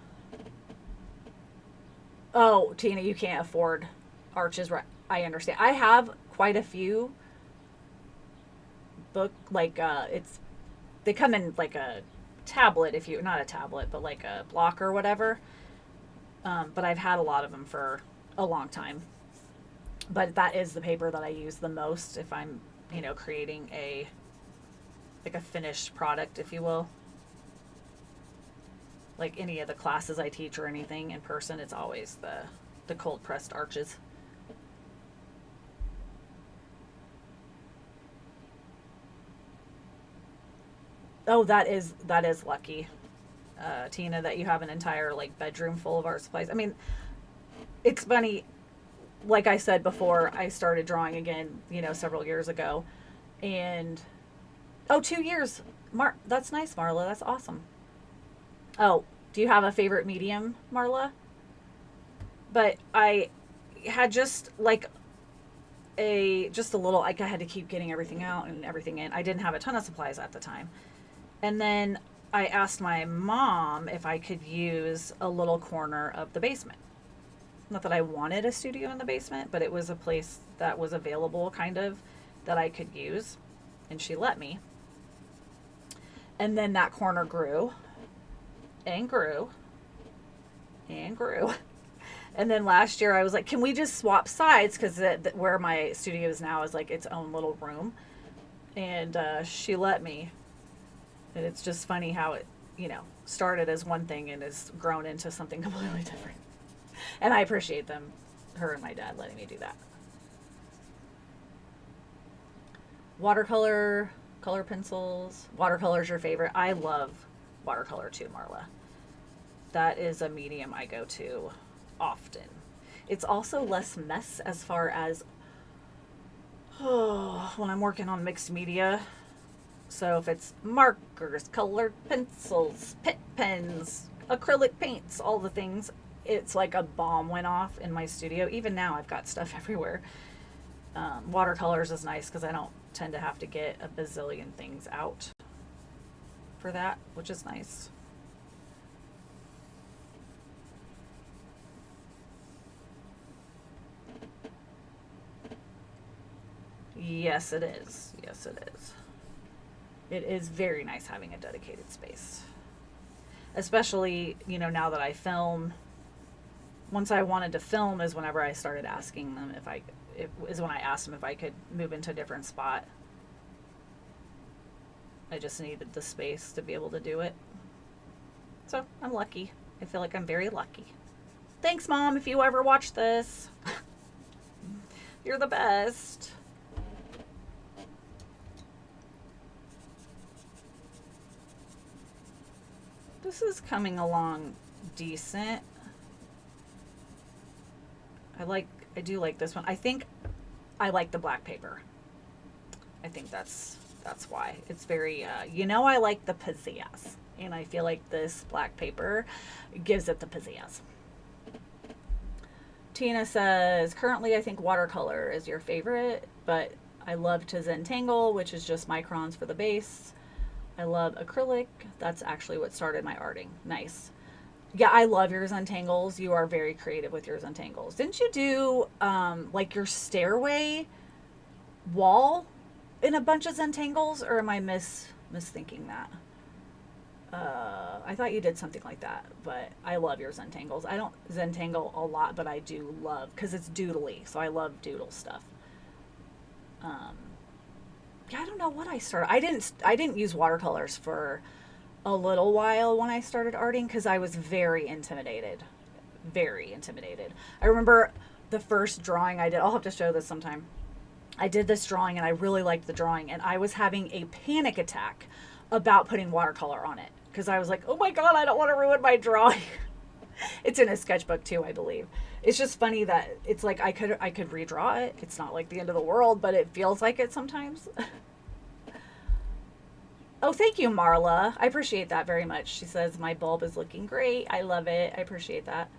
Oh, Tina, you can't afford Arches. I understand. I have quite a few they come in like a tablet, if you not a tablet, but like a block or whatever. But I've had a lot of them for a long time. But that is the paper that I use the most if I'm, creating a finished product, if you will. Like any of the classes I teach or anything in person, it's always the cold pressed Arches. Oh, that is lucky, Tina, that you have an entire like bedroom full of art supplies. I mean, it's funny. Like I said before, I started drawing again, several years ago, and 2 years. That's nice, Marla. That's awesome. Oh, do you have a favorite medium, Marla? But I had just like just a little, like I had to keep getting everything out and everything in. I didn't have a ton of supplies at the time. And then I asked my mom if I could use a little corner of the basement. Not that I wanted a studio in the basement, but it was a place that was available kind of that I could use. And she let me. And then that corner grew and grew and grew. And then last year I was like, can we just swap sides? Because where my studio is now is like its own little room. And she let me. And it's just funny how it, started as one thing and has grown into something completely different. And I appreciate them, her and my dad, letting me do that. Watercolor, color pencils. Watercolor's your favorite. I love watercolor too, Marla. That is a medium I go to often. It's also less mess as far as when I'm working on mixed media. So if it's markers, colored pencils, Pitt pens, acrylic paints, all the things, it's like a bomb went off in my studio. Even now I've got stuff everywhere. Watercolors is nice because I don't tend to have to get a bazillion things out for that, which is nice. Yes, it is. Yes, it is. It is very nice having a dedicated space. Especially, now that I film. Once I wanted to film is whenever I started asking them when I asked them if I could move into a different spot. I just needed the space to be able to do it. So, I'm lucky. I feel like I'm very lucky. Thanks, Mom, if you ever watch this. You're the best. This is coming along decent. I do like this one. I think I like the black paper. I think that's why. It's very, I like the pizzazz. And I feel like this black paper gives it the pizzazz. Tina says, currently I think watercolor is your favorite, but I love to Zentangle, which is just microns for the base. I love acrylic. That's actually what started my arting. Nice. Yeah, I love your Zentangles. You are very creative with your Zentangles. Didn't you do like your stairway wall in a bunch of Zentangles, or am I misthinking that? I thought you did something like that, but I love your Zentangles. I don't Zentangle a lot, but I do love, because it's doodly, so I love doodle stuff. Yeah, I don't know what I started. I didn't use watercolors for a little while when I started arting because I was very intimidated. Very intimidated. I remember the first drawing I did. I'll have to show this sometime. I did this drawing and I really liked the drawing, and I was having a panic attack about putting watercolor on it because I was like, oh my God, I don't want to ruin my drawing. It's in a sketchbook too, I believe. It's just funny that it's like I could redraw it. It's not like the end of the world, but it feels like it sometimes. Oh, thank you, Marla. I appreciate that very much. She says, my bulb is looking great. I love it. I appreciate that.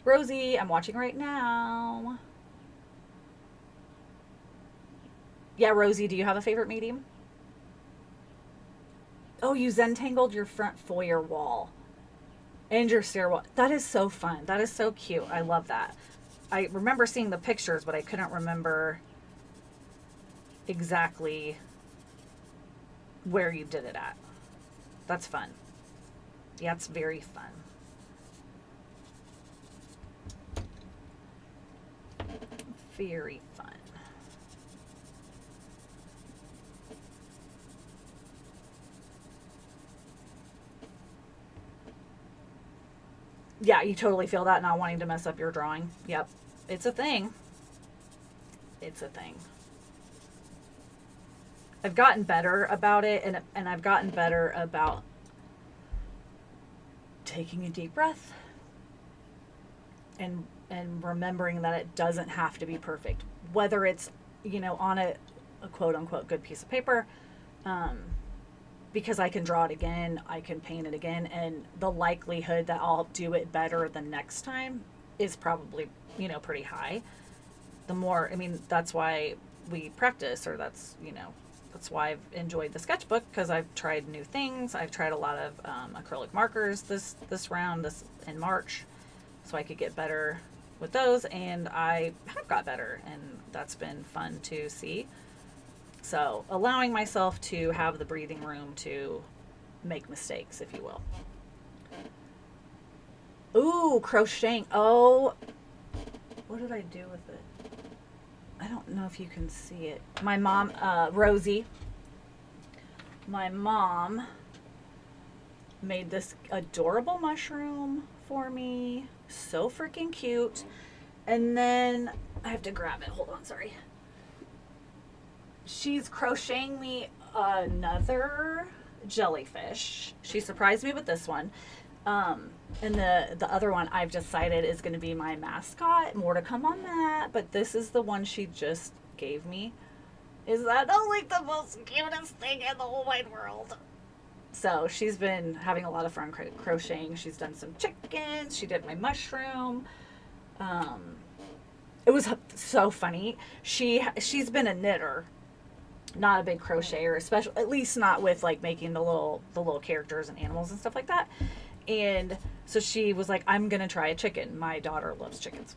Rosie, I'm watching right now. Yeah, Rosie, do you have a favorite medium? Oh, you Zentangled your front foyer wall and your stairwell. That is so fun. That is so cute. I love that. I remember seeing the pictures, but I couldn't remember exactly where you did it at. That's fun. Yeah, it's very fun. Very fun. Yeah, you totally feel that, not wanting to mess up your drawing. Yep. It's a thing. It's a thing. I've gotten better about it, and I've gotten better about taking a deep breath and remembering that it doesn't have to be perfect, whether it's on a quote unquote good piece of paper, because I can draw it again, I can paint it again, and the likelihood that I'll do it better the next time is probably pretty high. The more, that's why we practice, or that's why I've enjoyed the sketchbook, because I've tried new things. I've tried a lot of acrylic markers this round, in March, so I could get better with those, and I have got better, and that's been fun to see. So allowing myself to have the breathing room to make mistakes, if you will. Ooh, crocheting. Oh, what did I do with it? I don't know if you can see it. My mom, Rosie, my mom made this adorable mushroom for me. So freaking cute. And then I have to grab it. Hold on, sorry. She's crocheting me another jellyfish. She surprised me with this one. And the other one I've decided is going to be my mascot. More to come on that. But this is the one she just gave me. Is that not like the most cutest thing in the whole wide world? So she's been having a lot of fun crocheting. She's done some chickens. She did my mushroom. It was so funny. She's been a knitter, not a big crocheter, especially at least not with like making the little characters and animals and stuff like that. And so she was like, I'm gonna try a chicken. My daughter loves chickens.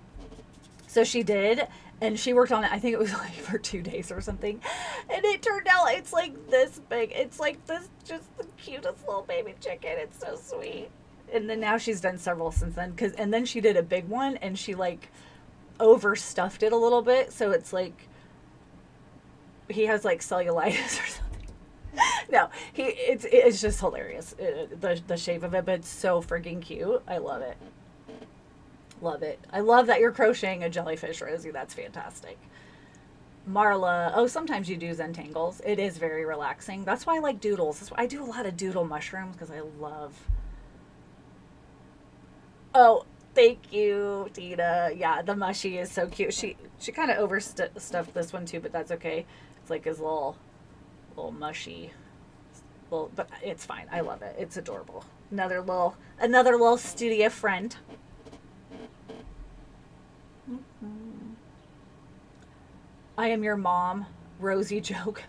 So she did, and she worked on it, I think it was like for 2 days or something. And it turned out it's like this big. It's like this, just the cutest little baby chicken. It's so sweet. And then now she's done several since then. And then she did a big one, and she like overstuffed it a little bit. So it's like, he has like cellulitis or something. No, it's just hilarious. The shape of it, but it's so freaking cute. I love it. Love it. I love that you're crocheting a jellyfish, Rosie. That's fantastic. Marla, oh, sometimes you do Zentangles. It is very relaxing. That's why I like doodles. That's why I do a lot of doodle mushrooms, because I love. Oh, thank you, Tina. Yeah, the mushy is so cute. She kind of overstuffed this one too, but that's okay. It's like his little mushy. Well, but it's fine. I love it. It's adorable. Another little studio friend. Mm-hmm. I am your mom, Rosie joke.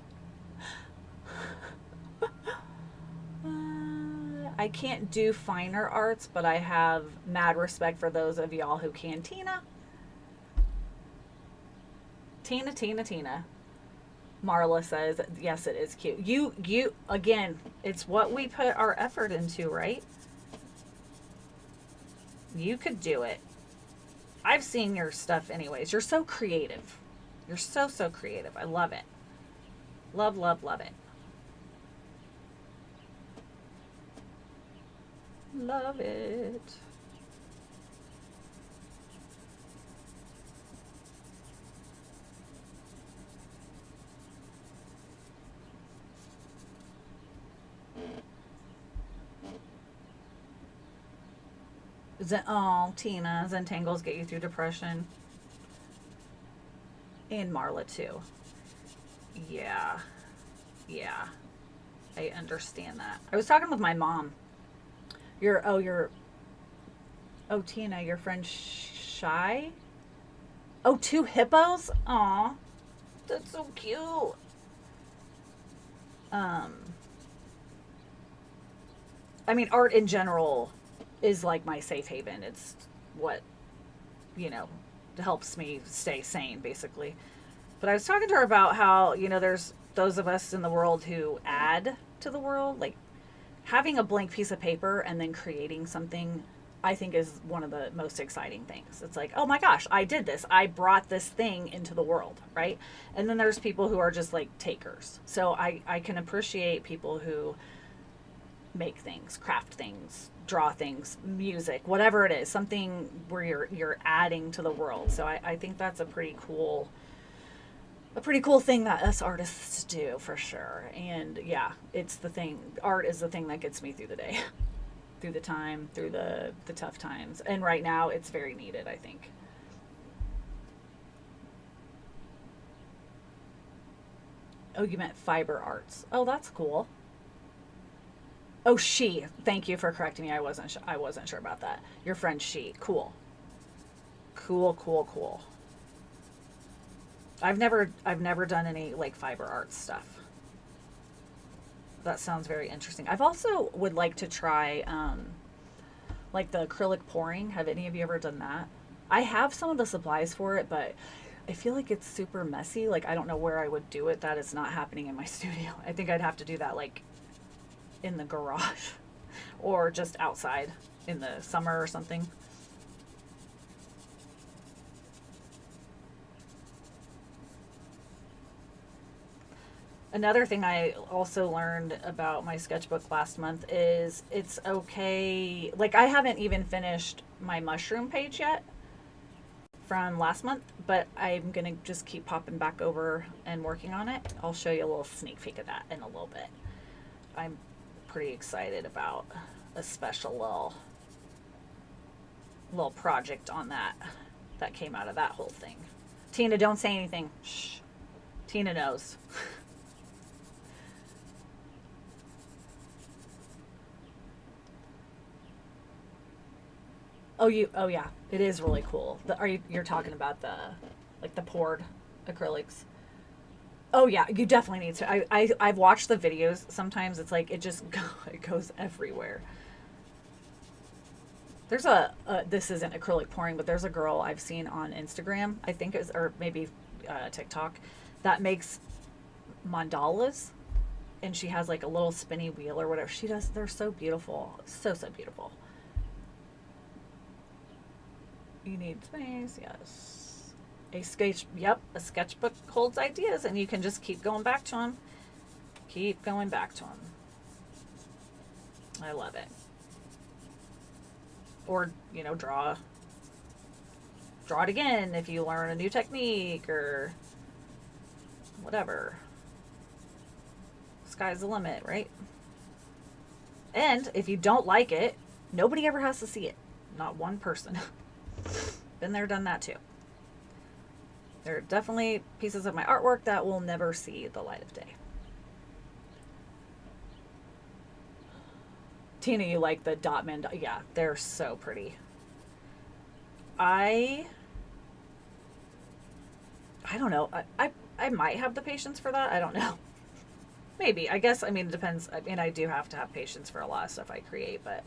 I can't do finer arts, but I have mad respect for those of y'all who can. Tina. Marla says, yes, it is cute. You, again, it's what we put our effort into, right? You could do it. I've seen your stuff anyways. You're so creative. You're so creative. I love it. Love it. Love it. Oh, Tina, Zentangles get you through depression. And Marla too. Yeah. I understand that. I was talking with my mom. Tina, your friend Shy? Oh, 2 hippos? Aw. That's so cute. I mean, art in general is like my safe haven. It's what, helps me stay sane, basically. But I was talking to her about how, there's those of us in the world who add to the world. Like, having a blank piece of paper and then creating something, I think, is one of the most exciting things. It's like, oh my gosh, I did this. I brought this thing into the world, right? And then there's people who are just like takers. So I can appreciate people who make things, craft things, draw things, music, whatever it is, something where you're adding to the world. So I think that's a pretty cool thing that us artists do, for sure. And yeah, it's the thing. Art is the thing that gets me through the day, through the time, through the tough times. And right now it's very needed, I think. Oh, you meant fiber arts. Oh, that's cool. Oh, she. Thank you for correcting me. I wasn't sure about that. Your friend she. Cool. Cool. I've never done any like fiber art stuff. That sounds very interesting. I've also would like to try like the acrylic pouring. Have any of you ever done that? I have some of the supplies for it, but I feel like it's super messy. Like, I don't know where I would do it. That is not happening in my studio. I think I'd have to do that like in the garage or just outside. in the summer or something. Another thing I also learned about my sketchbook last month is it's okay. Like, I haven't even finished my mushroom page yet from last month, but I'm going to just keep popping back over and working on it. I'll show you a little sneak peek of that in a little bit. I'm pretty excited about a special little project on that came out of that whole thing. Tina, don't say anything. Shh. Tina knows. Oh, yeah, it is really cool. You're talking about the poured acrylics? Oh yeah, you definitely need to. I've watched the videos. Sometimes it's like it goes everywhere. There's this isn't acrylic pouring, but there's a girl I've seen on Instagram, I think it's, or maybe TikTok, that makes mandalas, and she has like a little spinny wheel or whatever she does. They're so beautiful, so beautiful. You need space, yes. A sketchbook holds ideas, and you can just keep going back to them. Keep going back to them. I love it. Or, draw it again if you learn a new technique or whatever. Sky's the limit, right? And if you don't like it, nobody ever has to see it. Not one person. Been there, done that too. There are definitely pieces of my artwork that will never see the light of day. Tina, you like the dot man? Yeah, they're so pretty. I don't know. I might have the patience for that. I don't know. Maybe. I guess, it depends. I do have to have patience for a lot of stuff I create, but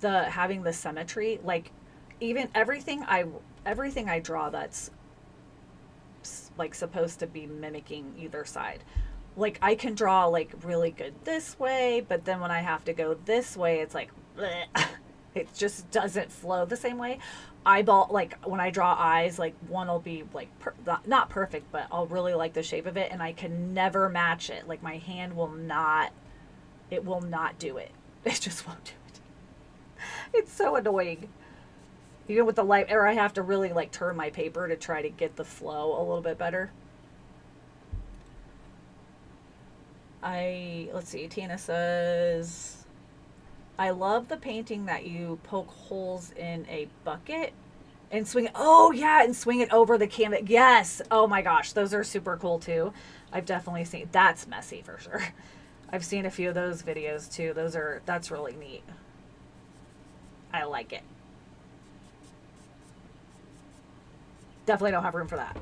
having the symmetry, like, even everything I draw that's like supposed to be mimicking either side. Like, I can draw like really good this way, but then when I have to go this way, it's like bleh. It just doesn't flow the same way. Eyeball, like when I draw eyes, like one will be like not perfect, but I'll really like the shape of it, and I can never match it. Like, my hand will not do it. It just won't do it. It's so annoying. Even with the light, or I have to really like turn my paper to try to get the flow a little bit better. Let's see, Tina says, I love the painting that you poke holes in a bucket and swing it. Oh yeah, and swing it over the canvas. Yes. Oh my gosh, those are super cool too. I've definitely seen, that's messy for sure. I've seen a few of those videos too. That's really neat. I like it. Definitely don't have room for that.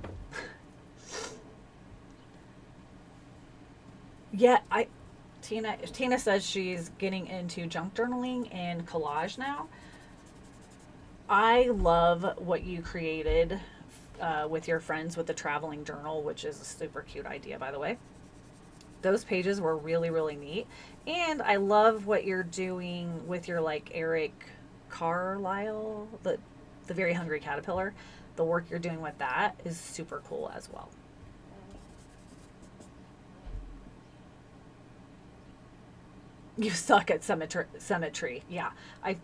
Yeah, Tina says she's getting into junk journaling and collage now. I love what you created with your friends with the traveling journal, which is a super cute idea, by the way. Those pages were really, really neat. And I love what you're doing with your, like, Eric Carlisle, the Very Hungry Caterpillar. The work you're doing with that is super cool as well. You suck at symmetry. Yeah, I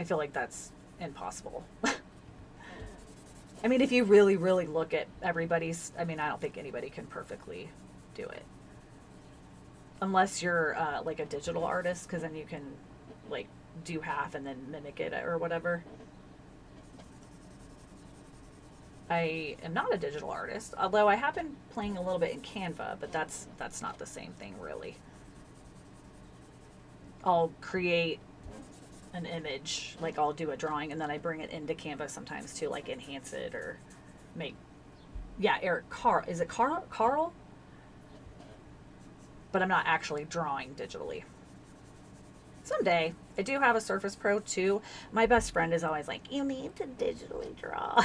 feel like that's impossible. If you really, really look at everybody's, I don't think anybody can perfectly do it. Unless you're like a digital artist, because then you can like do half and then mimic it or whatever. I am not a digital artist, although I have been playing a little bit in Canva, but that's not the same thing really. I'll create an image, like I'll do a drawing, and then I bring it into Canva sometimes to like enhance it or make, yeah, Eric Carl, is it Carl? But I'm not actually drawing digitally. Someday. I do have a Surface Pro too. My best friend is always like, you need to digitally draw.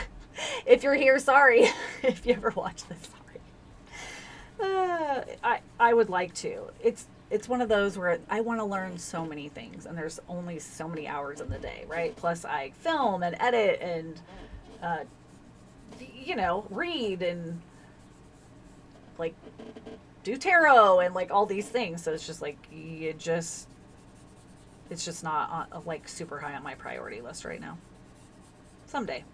If you're here, sorry. If you ever watch this, sorry. I would like to. it's one of those where I want to learn so many things, and there's only so many hours in the day, right? Plus, I film and edit and, uh, read and like do tarot and like all these things. So it's just like it's just not like super high on my priority list right now. Someday.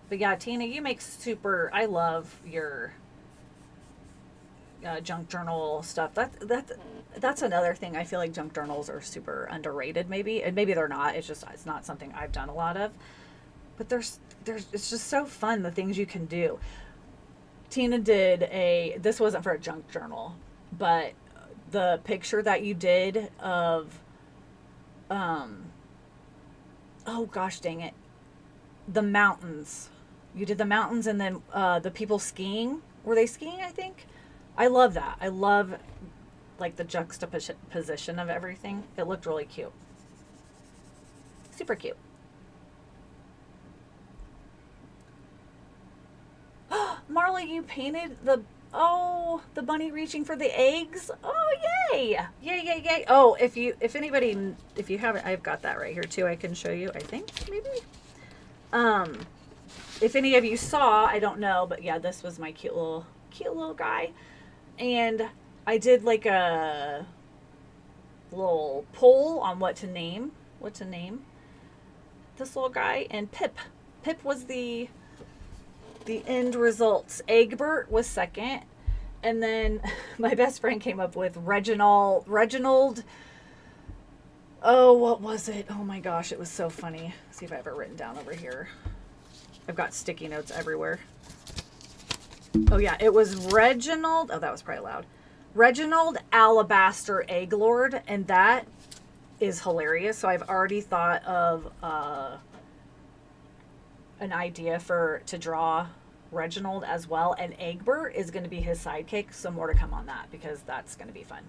But yeah, Tina, you make I love your junk journal stuff. That's another thing. I feel like junk journals are super underrated, maybe, and maybe they're not. It's not something I've done a lot of. But it's just so fun, the things you can do. Tina did this wasn't for a junk journal, but the picture that you did of, oh gosh dang it, the mountains. You did the mountains, and then the people skiing. Were they skiing, I think? I love that. I love like the juxtaposition of everything. It looked really cute. Super cute. Marla, you painted the bunny reaching for the eggs. Oh, yay. Yay. Oh, if you haven't, I've got that right here too. I can show you, I think, maybe. If any of you saw, I don't know, but yeah, this was my cute little guy. And I did like a little poll on what to name this little guy. And Pip was the end results. Egbert was second. And then my best friend came up with Reginald. Oh, what was it? Oh my gosh, it was so funny. Let's see if I have it written down over here. I've got sticky notes everywhere. Oh yeah, it was Reginald. Oh, that was probably loud. Reginald Alabaster Egglord, and that is hilarious. So I've already thought of an idea to draw Reginald as well, and Egbert is going to be his sidekick. So more to come on that, because that's going to be fun.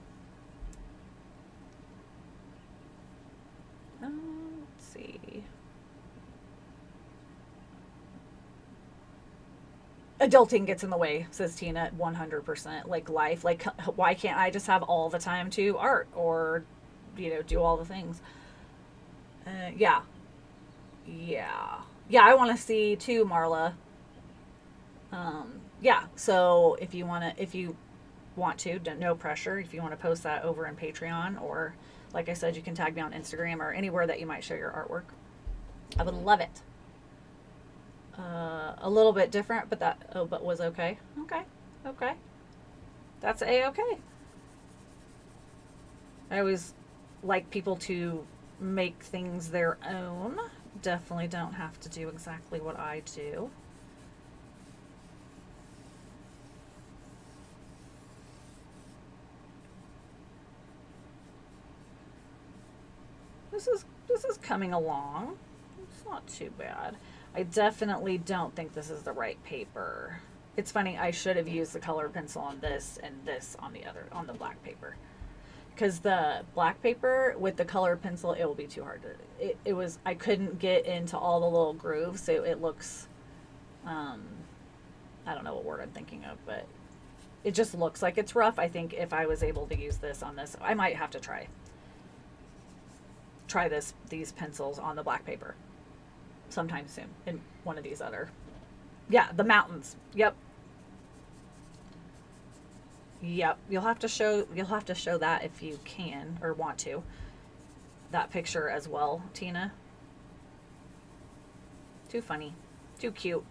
Let's see. Adulting gets in the way, says Tina. 100%. Like life, like why can't I just have all the time to art or do all the things? Yeah, I want to see too, Marla. Yeah, so if you want to, no pressure. If you want to post that over in Patreon, or like I said, you can tag me on Instagram or anywhere that you might show your artwork. I would love it. A little bit different, but was okay. Okay. That's A-okay. I always like people to make things their own. Definitely don't have to do exactly what I do. This is coming along. It's not too bad. I definitely don't think this is the right paper. It's funny, I should have used the colored pencil on this and this on the black paper. Because the black paper with the colored pencil, it will be too hard to, I couldn't get into all the little grooves, so it looks, I don't know what word I'm thinking of, but it just looks like it's rough. I think if I was able to use this on this, I might have to try these pencils on the black paper sometime soon in one of these other, the mountains. Yep, you'll have to show that if you can or want to, that picture as well, Tina. Too funny, too cute.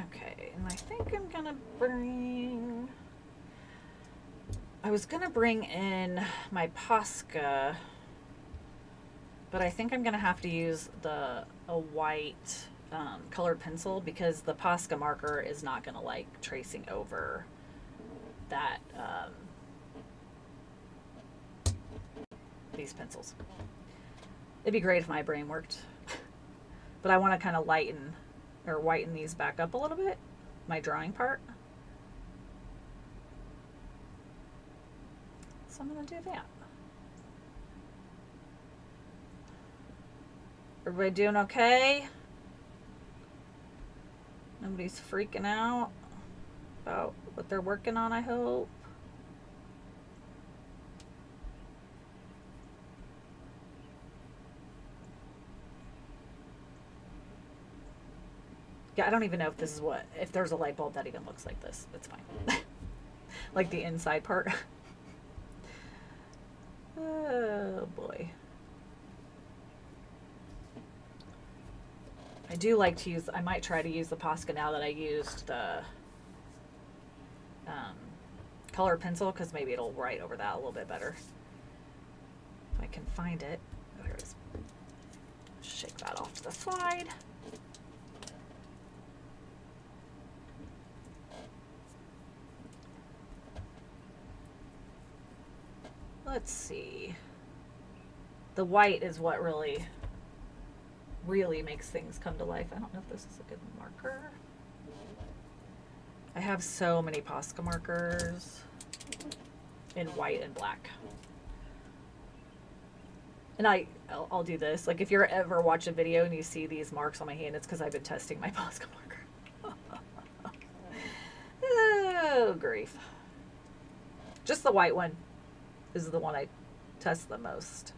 Okay, and I think I'm gonna I was gonna bring in my Posca, but I think I'm gonna have to use a white colored pencil, because the Posca marker is not gonna like tracing over that these pencils. It'd be great if my brain worked, but I want to kind of whiten these back up a little bit, my drawing part. I'm going to do that. Everybody doing okay? Nobody's freaking out about what they're working on, I hope. Yeah, I don't even know if this is if there's a light bulb that even looks like this. It's fine. Like the inside part. Oh boy. I do like to use, I might try to use the Posca now that I used the color pencil, because maybe it'll write over that a little bit better. If I can find it. Oh, here it is. Shake that off to the side. Let's see. The white is what really makes things come to life. I don't know if this is a good marker. I have so many Posca markers in white and black. And I'll do this. Like if you're ever watch a video and you see these marks on my hand, it's because I've been testing my Posca marker. Oh, grief. Just the white one is the one I test the most.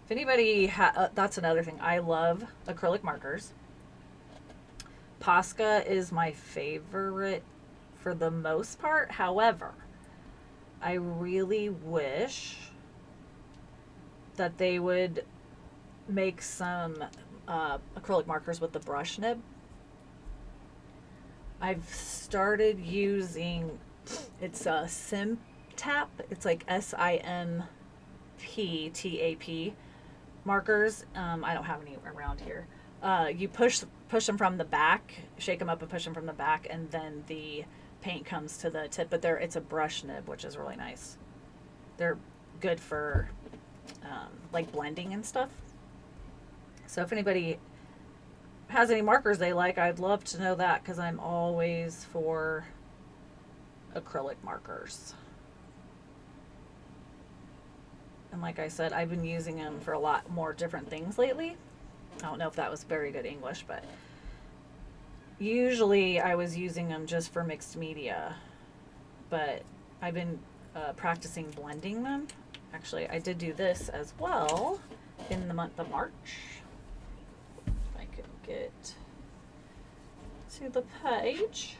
If anybody that's another thing. I love acrylic markers. Posca is my favorite for the most part. However, I really wish that they would make some acrylic markers with the brush nib. I've started using, it's a SimTap. It's like SIMPTAP markers. I don't have any around here. You push them from the back, shake them up and push them from the back, and then the paint comes to the tip. But it's a brush nib, which is really nice. They're good for like blending and stuff. So if anybody has any markers they like, I'd love to know that, because I'm always for acrylic markers. And like I said, I've been using them for a lot more different things lately. I don't know if that was very good English, but usually I was using them just for mixed media. But I've been practicing blending them. Actually, I did do this as well in the month of March. If I could get to the page.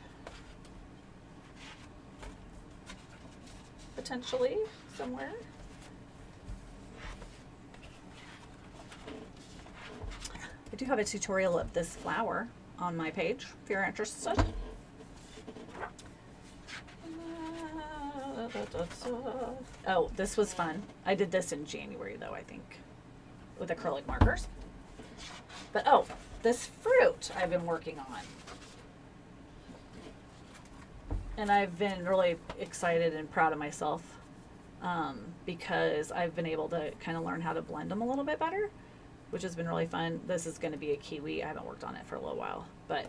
Potentially somewhere. I do have a tutorial of this flower on my page if you're interested. Oh, this was fun. I did this in January though, I think, with acrylic markers. But oh, this fruit I've been working on. And I've been really excited and proud of myself because I've been able to kind of learn how to blend them a little bit better, which has been really fun. This is going to be a kiwi. I haven't worked on it for a little while, but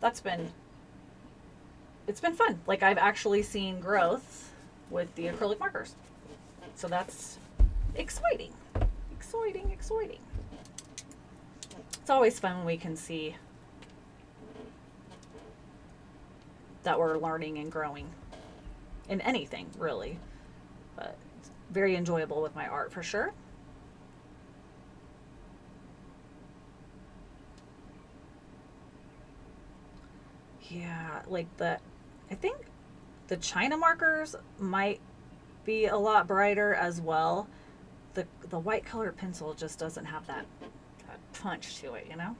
it's been fun. Like I've actually seen growth with the acrylic markers. So that's exciting. Exciting, exciting. It's always fun when we can see that we're learning and growing in anything, really. But it's very enjoyable with my art for sure. Yeah, like I think the China markers might be a lot brighter as well. The white colored pencil just doesn't have that punch to it, you know?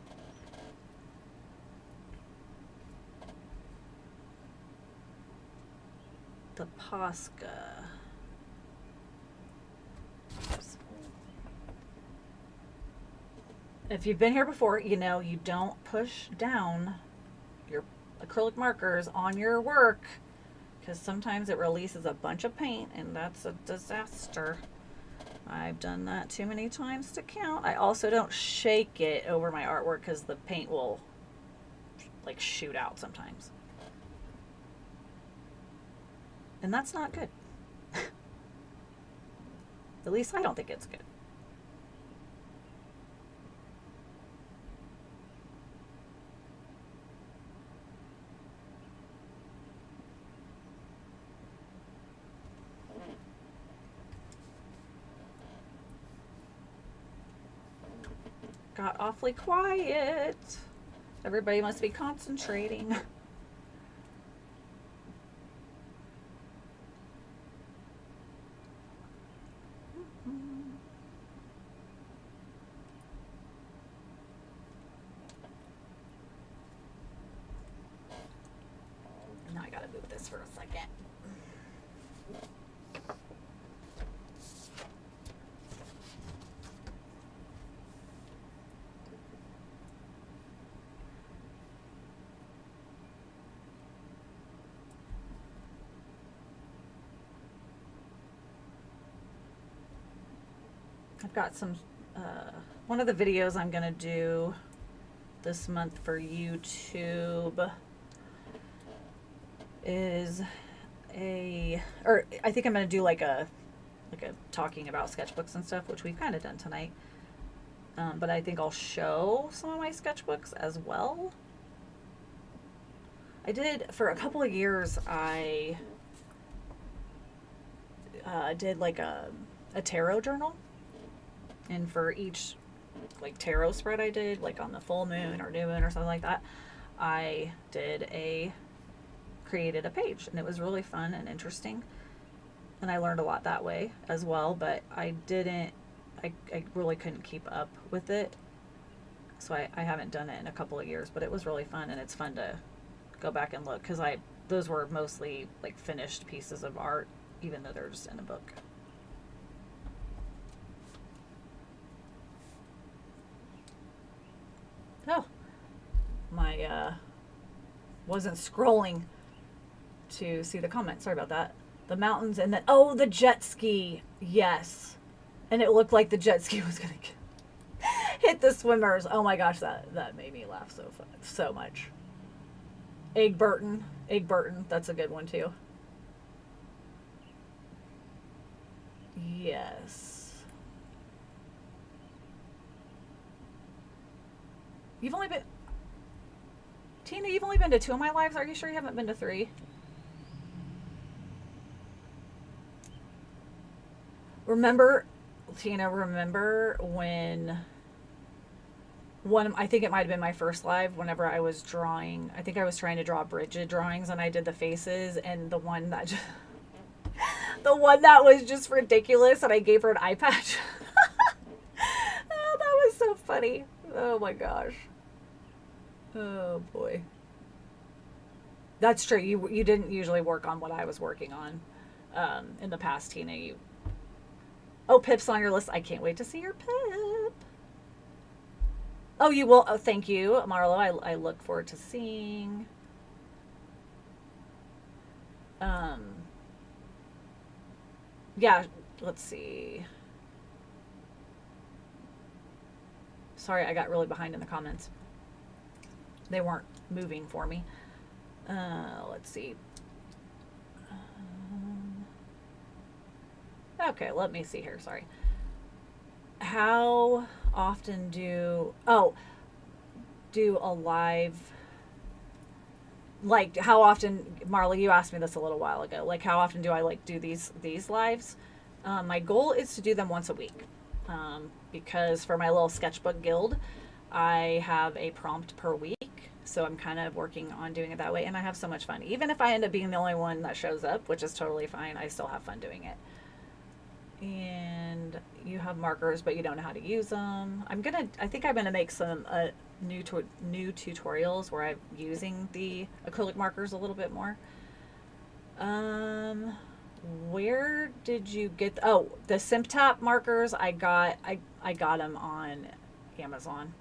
The Posca. If you've been here before, you know you don't push down your acrylic markers on your work, because sometimes it releases a bunch of paint and that's a disaster. I've done that too many times to count. I also don't shake it over my artwork because the paint will like shoot out sometimes. And that's not good. At least I don't think it's good. Got awfully quiet. Everybody must be concentrating. Now I gotta move this for a second. I've got some, one of the videos I'm going to do this month for YouTube is or I think I'm going to do like a talking about sketchbooks and stuff, which we've kind of done tonight. But I think I'll show some of my sketchbooks as well. I did, for a couple of years, I did like a tarot journal. And for each like tarot spread I did, like on the full moon or new moon or something like that, I created a page, and it was really fun and interesting. And I learned a lot that way as well, but I really couldn't keep up with it. So I haven't done it in a couple of years, but it was really fun, and it's fun to go back and look, because those were mostly like finished pieces of art, even though they're just in a book. Oh, my, wasn't scrolling to see the comments. Sorry about that. The mountains and then, oh, the jet ski. Yes. And it looked like the jet ski was going to hit the swimmers. Oh my gosh, that made me laugh so much. Egg Burton. That's a good one too. Yes. Tina, you've only been to 2 of my lives. Are you sure you haven't been to 3? Tina, remember when I think it might have been my first live, whenever I was drawing, I think I was trying to draw Bridget drawings, and I did the faces, and the one that was just ridiculous, and I gave her an eye patch. Oh, that was so funny. Oh my gosh. Oh boy. That's true. You didn't usually work on what I was working on in the past, Tina. Oh, Pip's on your list. I can't wait to see your Pip. Oh, you will. Oh, thank you, Marlo. I look forward to seeing. Yeah, let's see. Sorry, I got really behind in the comments. They weren't moving for me. Let's see. Okay, let me see here. Sorry. How often do a live, like how often, Marla, you asked me this a little while ago, like how often do I like do these lives? My goal is to do them once a week, because for my little sketchbook guild, I have a prompt per week. So I'm kind of working on doing it that way, and I have so much fun. Even if I end up being the only one that shows up, which is totally fine, I still have fun doing it. And you have markers, but you don't know how to use them. I think I'm gonna make some new tutorials where I'm using the acrylic markers a little bit more. Where did you get? The Simp Tap markers. I got them on Amazon.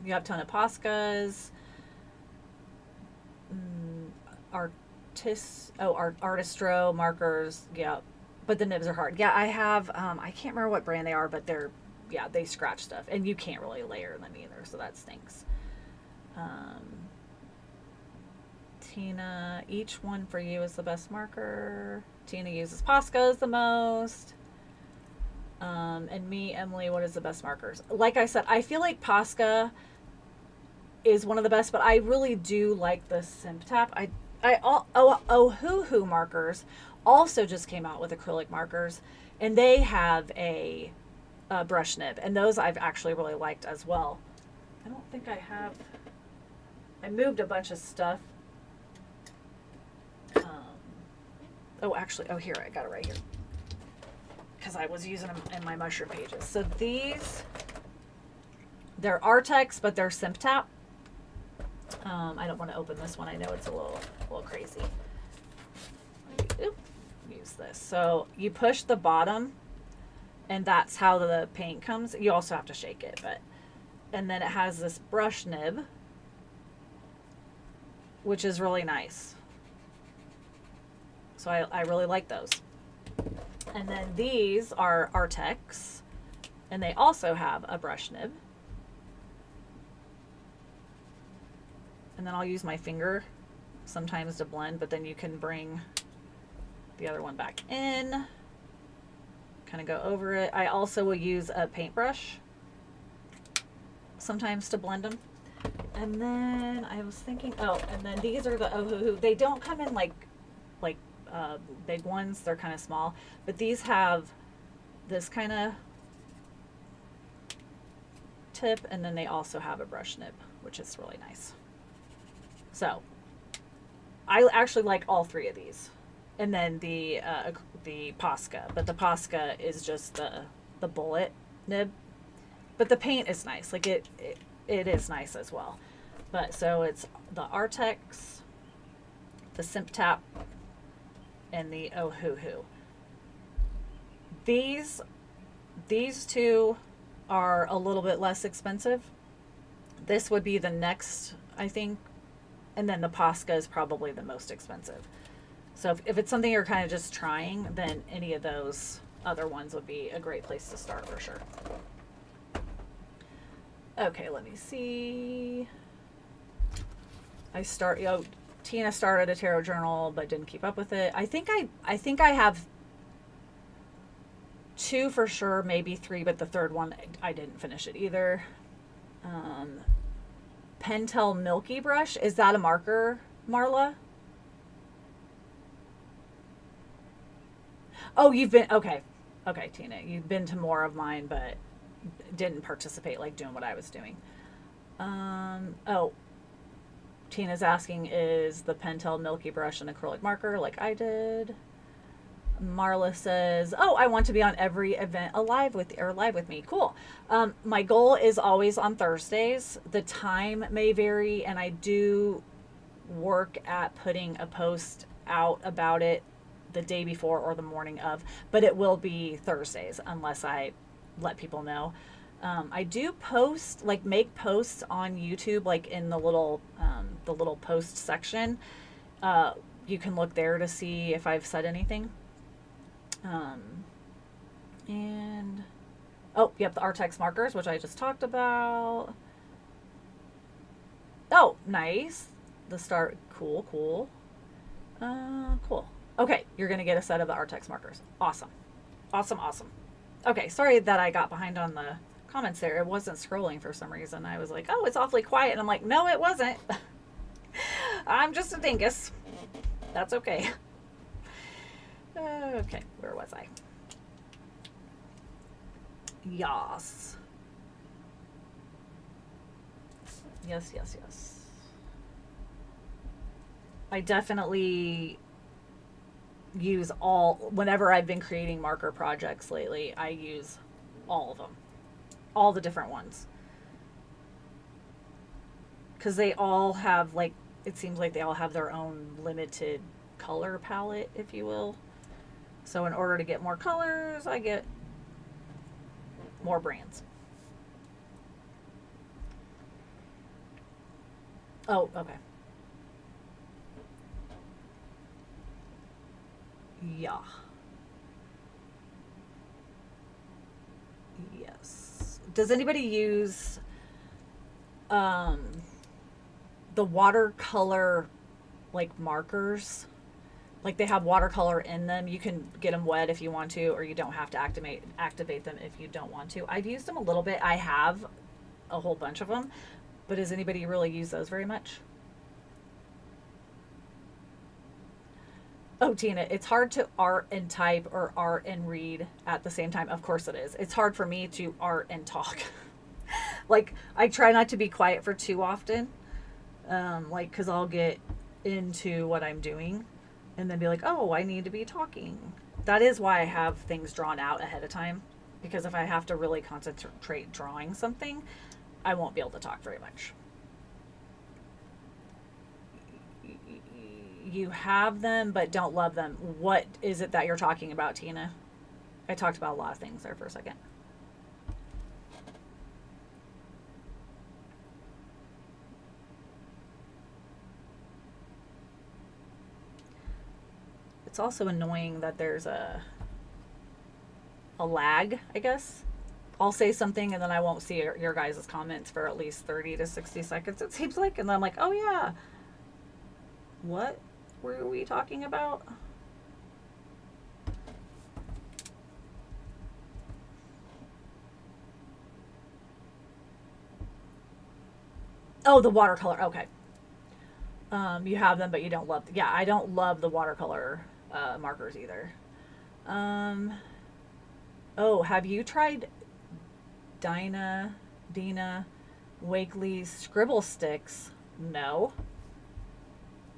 You have Tonopascas, Artistro markers. Yeah, but the nibs are hard. Yeah, I have. I can't remember what brand they are, but they scratch stuff, and you can't really layer them either, so that stinks. Tina, each one for you is the best marker. Tina uses Posca's the most. And me, Emily, what is the best markers? Like I said, I feel like Posca is one of the best, but I really do like the Simp Tap. Hoo Hoo markers also just came out with acrylic markers, and they have a brush nib, and those I've actually really liked as well. I don't think I have. I moved a bunch of stuff. Here, I got it right here. Because I was using them in my mushroom pages. So these, they're Artex, but they're Simp Tap. I don't want to open this one. I know it's a little crazy. Use this. So you push the bottom, and that's how the paint comes. You also have to shake it, and then it has this brush nib, which is really nice. So I really like those. And then these are Artex, and they also have a brush nib. And then I'll use my finger sometimes to blend, but then you can bring the other one back in, kind of go over it. I also will use a paintbrush sometimes to blend them. And then I was thinking, and then these are the Ohuhu. They don't come in like big ones. They're kind of small, but these have this kind of tip, and then they also have a brush nib, which is really nice. So I actually like all three of these. And then the Posca, but the Posca is just the bullet nib, but the paint is nice. Like it is nice as well. But so it's the Artex, the Simp Tap, and the Ohuhu. These two are a little bit less expensive. This would be the next, I think, and then the Posca is probably the most expensive. So if it's something you're kind of just trying, then any of those other ones would be a great place to start for sure. Okay, let me see. Tina started a tarot journal but didn't keep up with it. I think I have 2 for sure, maybe 3, but the third one I didn't finish it either. Pentel Milky Brush, is that a marker, Marla? Oh, you've been, okay, Tina, you've been to more of mine, but didn't participate, like doing what I was doing. Tina's asking, is the Pentel Milky Brush an acrylic marker like I did? Marla says, I want to be on every event live with me. Cool. My goal is always on Thursdays. The time may vary, and I do work at putting a post out about it the day before or the morning of, but it will be Thursdays unless I let people know. I do post, make posts on YouTube, like in the little post section. You can look there to see if I've said anything. The Artex markers, which I just talked about. Oh, nice. The start, cool. Cool. Okay, you're going to get a set of the Artex markers. Awesome. Okay, sorry that I got behind on the comments there. It wasn't scrolling for some reason. I was like, it's awfully quiet. And I'm like, no, it wasn't. I'm just a dingus. That's okay. Okay, where was I? Yes. I definitely use whenever I've been creating marker projects lately, I use all of them. All the different ones. Because they all have, it seems like they all have their own limited color palette, if you will. So in order to get more colors, I get more brands. Oh, okay. Yeah. Yes. Does anybody use the watercolor like markers. Like they have watercolor in them. You can get them wet if you want to, or you don't have to activate them if you don't want to. I've used them a little bit. I have a whole bunch of them, but does anybody really use those very much? Oh, Tina, it's hard to art and type or art and read at the same time. Of course it is. It's hard for me to art and talk. Like, I try not to be quiet for too often. Like, because I'll get into what I'm doing and then be like, oh, I need to be talking. That is why I have things drawn out ahead of time. Because if I have to really concentrate drawing something, I won't be able to talk very much. You have them but don't love them. What is it that you're talking about, Tina? I talked about a lot of things there for a second. It's also annoying that there's a lag, I guess. I'll say something and then I won't see your guys' comments for at least 30 to 60 seconds, it seems like. And then I'm like, oh yeah, what were we talking about? Oh, the watercolor. Okay. You have them, but you don't love. Yeah, I don't love the watercolor markers either. Oh, have you tried Dina Wakely's scribble sticks? No,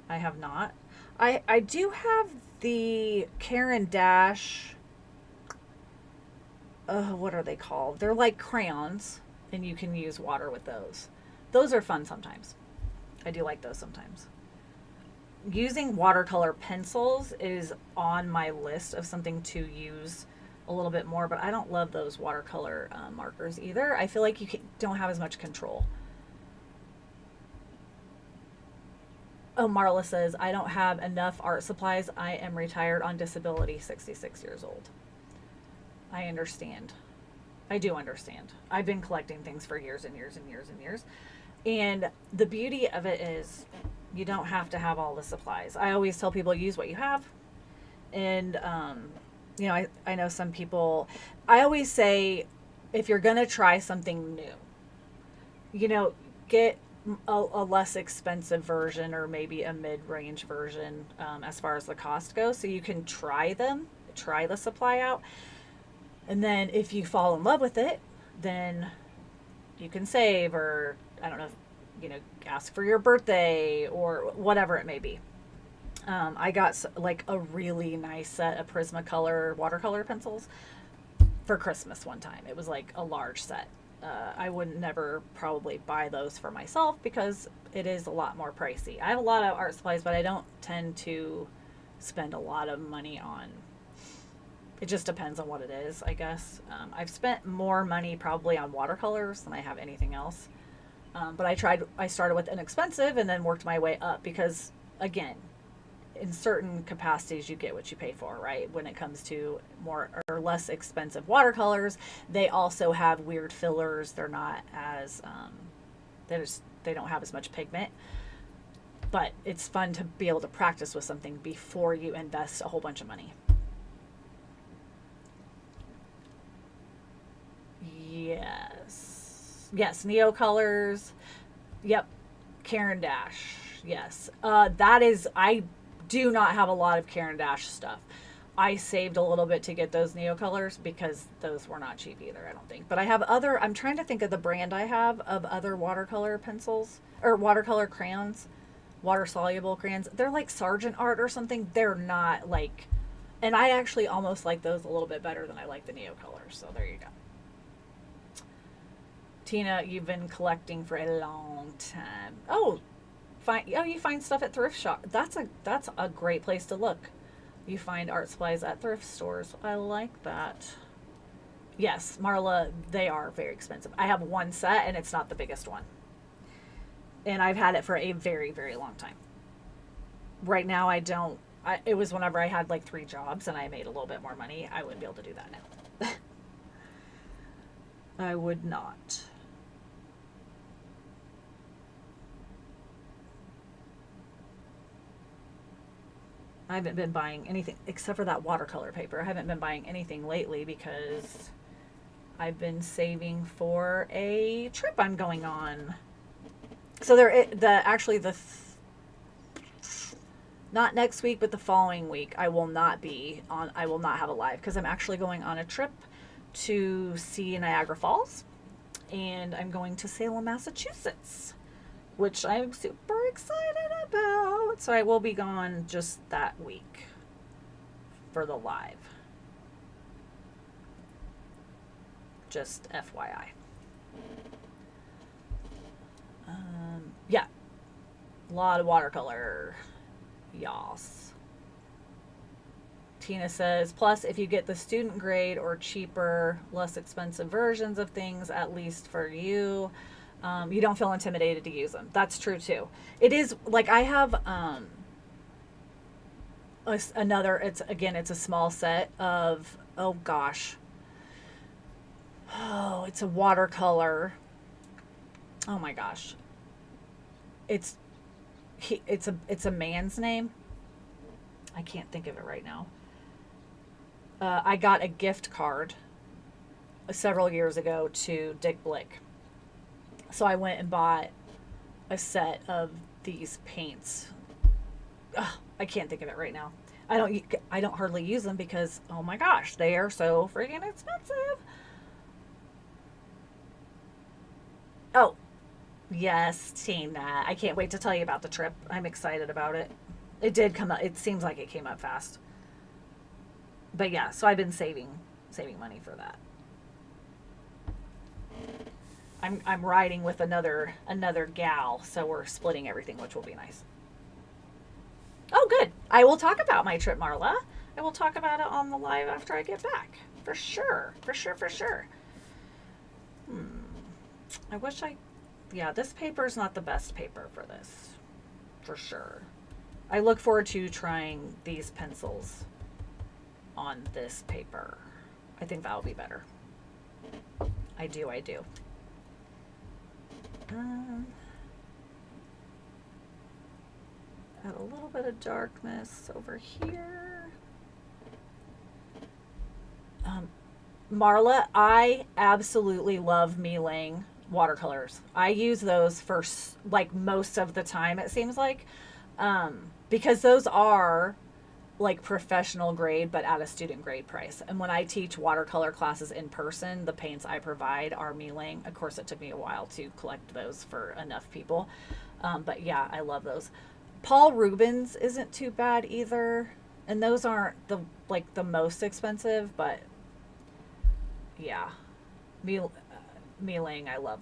I have not. I do have the Karen Dash. What are they called? They're like crayons, and you can use water with those. Those are fun sometimes. I do like those sometimes. Using watercolor pencils is on my list of something to use a little bit more, but I don't love those watercolor markers either. I feel like you don't have as much control. Oh, Marla says, I don't have enough art supplies. I am retired on disability, 66 years old. I understand. I do understand. I've been collecting things for years and years and years and years. And the beauty of it is you don't have to have all the supplies. I always tell people use what you have. And, you know, I know some people, I always say, if you're going to try something new, you know, get a less expensive version or maybe a mid-range version as far as the cost goes, so you can try the supply out. And then if you fall in love with it, then you can save, or I don't know, you know, ask for your birthday or whatever it may be. I got like a really nice set of Prismacolor watercolor pencils for Christmas one time. It was like a large set. I would never probably buy those for myself because it is a lot more pricey. I have a lot of art supplies, but I don't tend to spend a lot of money on. It just depends on what it is, I guess. I've spent more money probably on watercolors than I have anything else. But I started with inexpensive and then worked my way up because, again, in certain capacities you get what you pay for, right? When it comes to more or less expensive watercolors, they also have weird fillers. They're not as, they don't have as much pigment. But it's fun to be able to practice with something before you invest a whole bunch of money. Yes, Neo Colors. Yep. Karen Dash. Yes. That is, I do not have a lot of Karen Dash stuff. I saved a little bit to get those Neo Colors because those were not cheap either, I don't think. But I have other, I'm trying to think of the brand I have of other watercolor pencils or watercolor crayons, water soluble crayons. They're like Sargent Art or something. They're not like, and I actually almost like those a little bit better than I like the Neo Colors. So there you go. Tina, you've been collecting for a long time. Oh, you find stuff at thrift shop. That's a great place to look. You find art supplies at thrift stores. I like that. Yes, Marla, they are very expensive. I have one set and it's not the biggest one. And I've had it for a very, very long time. Right now I don't. It was whenever I had like 3 jobs and I made a little bit more money. I wouldn't be able to do that now. I would not. I haven't been buying anything except for that watercolor paper. I haven't been buying anything lately because I've been saving for a trip I'm going on. So not next week, but the following week, I will not have a live because I'm actually going on a trip to see Niagara Falls, and I'm going to Salem, Massachusetts, which I'm super excited about. So I will be gone just that week for the live. Just FYI. Yeah, a lot of watercolor. Yas. Tina says, plus if you get the student grade or cheaper, less expensive versions of things, at least for you, you don't feel intimidated to use them. That's true too. It is like I have it's a small set of, oh gosh. Oh, it's a watercolor. Oh my gosh. It's a man's name. I can't think of it right now. I got a gift card several years ago to Dick Blick. So I went and bought a set of these paints. Ugh, I can't think of it right now. I don't hardly use them because, oh my gosh, they are so freaking expensive. Oh, yes, Tina. I can't wait to tell you about the trip. I'm excited about it. It did come up. It seems like it came up fast. But yeah, so I've been saving money for that. I'm riding with another gal, so we're splitting everything, which will be nice. Oh, good. I will talk about my trip, Marla. I will talk about it on the live after I get back. For sure. For sure. I wish yeah, this paper is not the best paper for this. For sure. I look forward to trying these pencils on this paper. I think that'll be better. I do. Add a little bit of darkness over here. Marla, I absolutely love Mealing watercolors. I use those for like most of the time, it seems like, because those are like professional grade but at a student grade price. And when I teach watercolor classes in person, the paints I provide are Mealing. Of course, it took me a while to collect those for enough people, but yeah, I love those. Paul Rubens isn't too bad either, and those aren't the most expensive, but yeah, Mealing I love.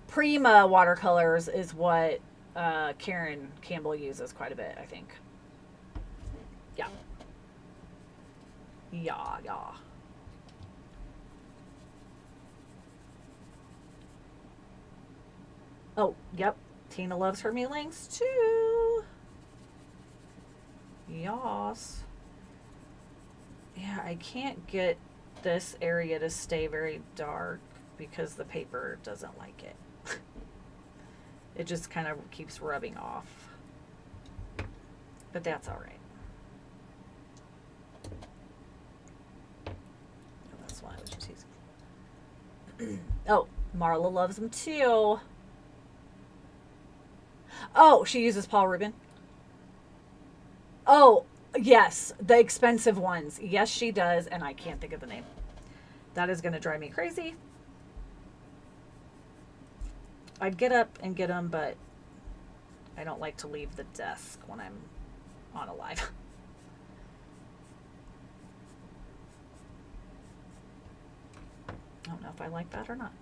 Prima watercolors is what Karen Campbell uses quite a bit, I think. Yeah. Oh, yep. Tina loves her Mealings too. Yas. Yeah, I can't get this area to stay very dark because the paper doesn't like it. It just kind of keeps rubbing off. But that's all right. Oh, that's why I was just using. Oh, Marla loves them too. Oh, she uses Paul Rubin. Oh, yes, the expensive ones. Yes, she does, and I can't think of the name. That is going to drive me crazy. I'd get up and get them, but I don't like to leave the desk when I'm on a live. I don't know if I like that or not.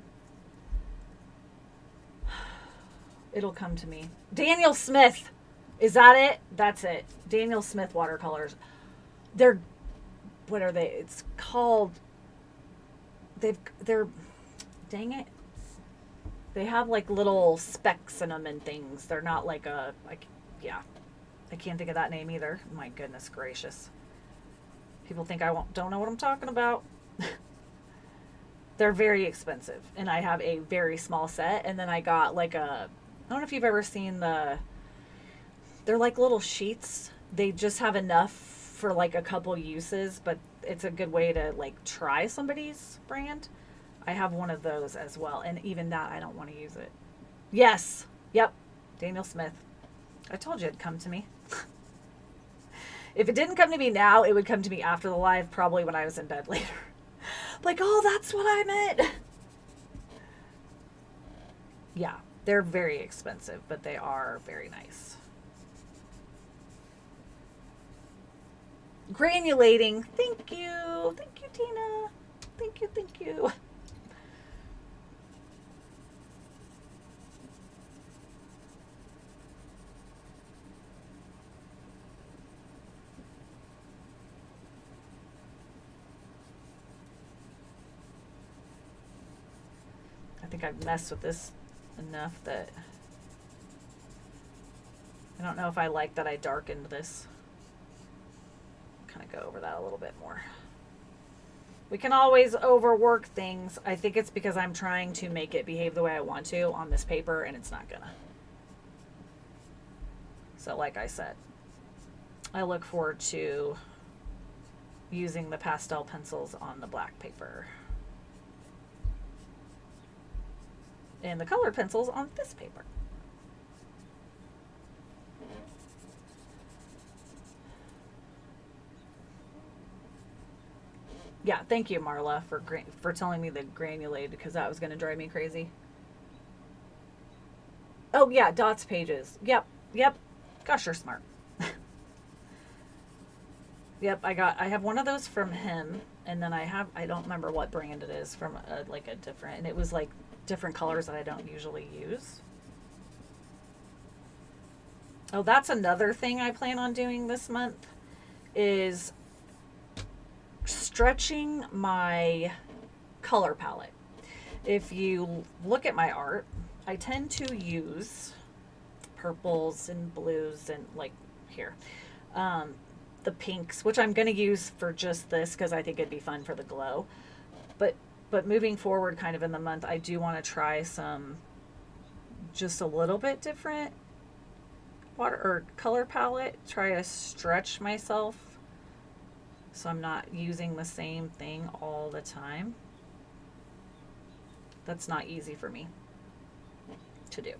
It'll come to me. Daniel Smith. Is that it? That's it. Daniel Smith watercolors. They're, what are they? It's called, they're, dang it. They have like little specks in them and things. They're not like yeah. I can't think of that name either. My goodness gracious. People think I don't know what I'm talking about. They're very expensive. And I have a very small set. And then I got like a don't know if you've ever seen they're like little sheets. They just have enough for like a couple uses, but it's a good way to like try somebody's brand. I have one of those as well, and even that I don't want to use it. Yes. Yep. Daniel Smith. I told you it'd come to me. If it didn't come to me now, it would come to me after the live, probably when I was in bed later. Like, oh, that's what I meant. Yeah, they're very expensive, but they are very nice. Granulating. Thank you. Thank you, Tina. Thank you, thank you. I think I've messed with this enough that I don't know if I like that I darkened this. Kind of go over that a little bit more. We can always overwork things. I think it's because I'm trying to make it behave the way I want to on this paper, and it's not gonna. So like I said, I look forward to using the pastel pencils on the black paper and the color pencils on this paper. Yeah, thank you, Marla, for telling me the granulated, because that was going to drive me crazy. Oh yeah, dots pages. Yep, yep. Gosh, you're smart. Yep, I have one of those from him, and then I don't remember what brand it is from like a different, and it was like different colors that I don't usually use. Oh, that's another thing I plan on doing this month is stretching my color palette. If you look at my art, I tend to use purples and blues and like here. The pinks, which I'm going to use for just this because I think it'd be fun for the glow. But moving forward kind of in the month, I do want to try some just a little bit different water or color palette, try to stretch myself so I'm not using the same thing all the time. That's not easy for me to do.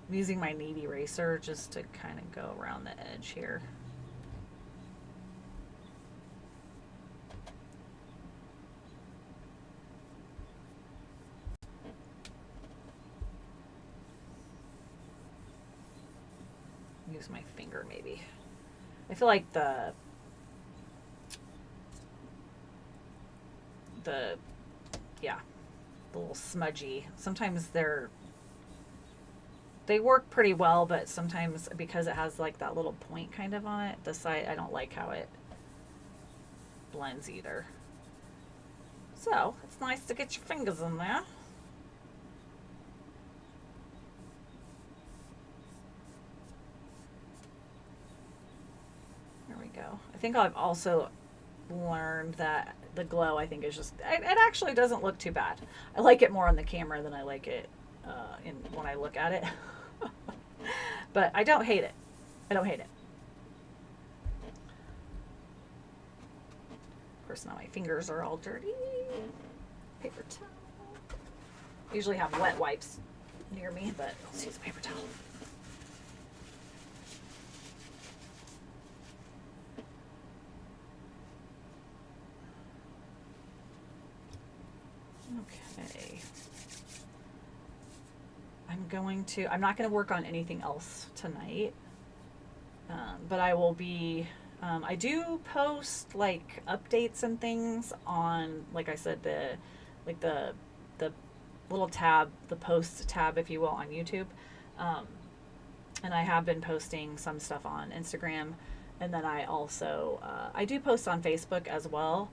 I'm using my knead eraser just to kind of go around the edge here. Use my finger maybe. I feel like the little smudgy. Sometimes they work pretty well, but sometimes because it has like that little point kind of on it, the side, I don't like how it blends either. So it's nice to get your fingers in there. There we go. I think I've also learned that the glow, I think, is just, it actually doesn't look too bad. I like it more on the camera than I like it when I look at it. But I don't hate it. I don't hate it. Of course, now my fingers are all dirty. Paper towel. I usually have wet wipes near me, but let's use a paper towel. Okay. I'm not going to work on anything else tonight, but I will be, I do post like updates and things on, like I said, the little tab, the post tab, if you will, on YouTube. And I have been posting some stuff on Instagram, and then I also, I do post on Facebook as well,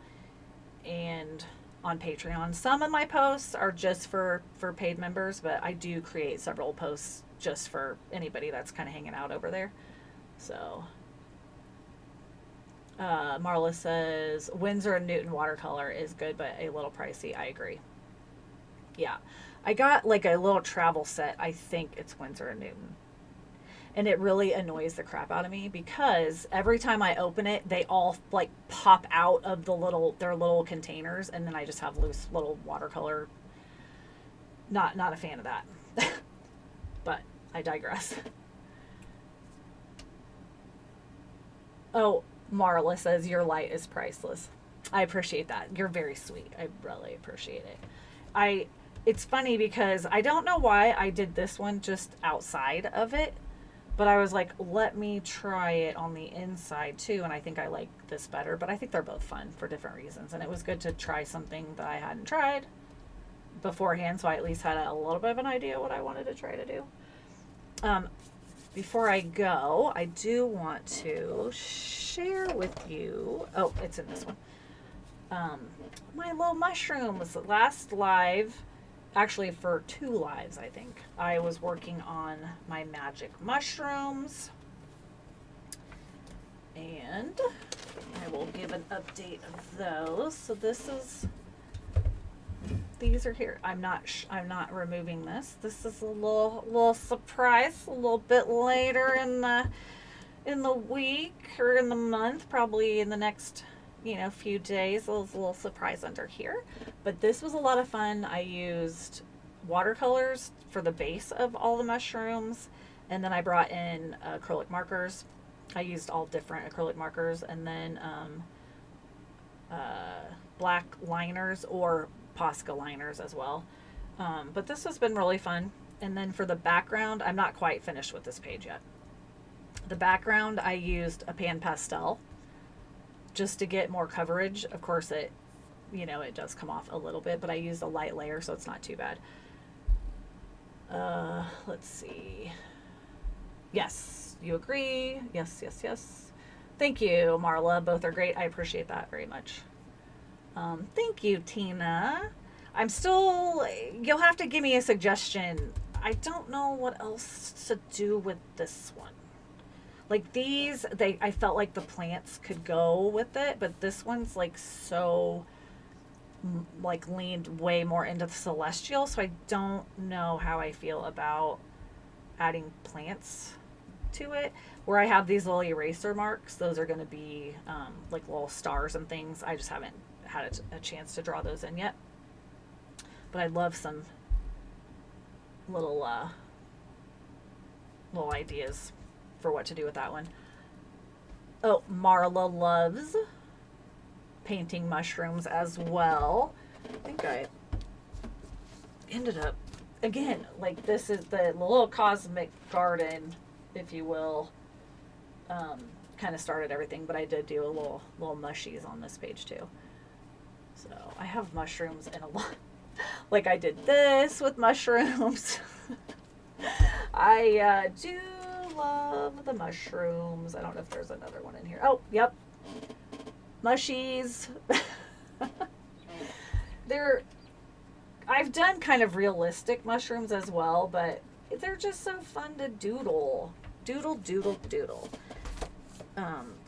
and on Patreon. Some of my posts are just for paid members, but I do create several posts just for anybody that's kind of hanging out over there. So Marla says Winsor & Newton watercolor is good, but a little pricey. I agree. Yeah, I got like a little travel set. I think it's Winsor and Newton. And it really annoys the crap out of me because every time I open it, they all like pop out of their little containers, and then I just have loose little watercolor. Not a fan of that. But I digress. Oh, Marla says your light is priceless. I appreciate that. You're very sweet. I really appreciate it. It's funny because I don't know why I did this one just outside of it, but I was like, let me try it on the inside too, and I think I like this better, but I think they're both fun for different reasons, and it was good to try something that I hadn't tried beforehand, so I at least had a little bit of an idea what I wanted to try to do. Before I go, I do want to share with you, oh, it's in this one, my little mushrooms. Last live, actually for 2 lives, I think, I was working on my magic mushrooms, and I will give an update of those. So these are here. I'm not removing this. This is a little surprise, a little bit later in the week or in the month, probably in the next few days. There's a little surprise under here. But this was a lot of fun. I used watercolors for the base of all the mushrooms, and then I brought in acrylic markers. I used all different acrylic markers, and then black liners or Posca liners as well. But this has been really fun. And then for the background, I'm not quite finished with this page yet. The background, I used a pan pastel just to get more coverage. Of course, it does come off a little bit, but I used a light layer, so it's not too bad. Let's see. Yes, you agree. Yes, yes, yes. Thank you, Marla. Both are great. I appreciate that very much. Thank you, Tina. You'll have to give me a suggestion. I don't know what else to do with this one. Like these, I felt like the plants could go with it, but this one's like so like leaned way more into the celestial, so I don't know how I feel about adding plants to it. Where I have these little eraser marks, those are going to be like little stars and things. I just haven't had a chance to draw those in yet, but I'd love some little ideas for what to do with that one. Oh, Marla loves painting mushrooms as well. I think I ended up, again, like this is the little cosmic garden, if you will, kind of started everything, but I did do a little mushies on this page too. So I have mushrooms in a lot. Like I did this with mushrooms. I do love the mushrooms. I don't know if there's another one in here. Oh, yep. Mushies. I've done kind of realistic mushrooms as well, but they're just so fun to doodle. Doodle.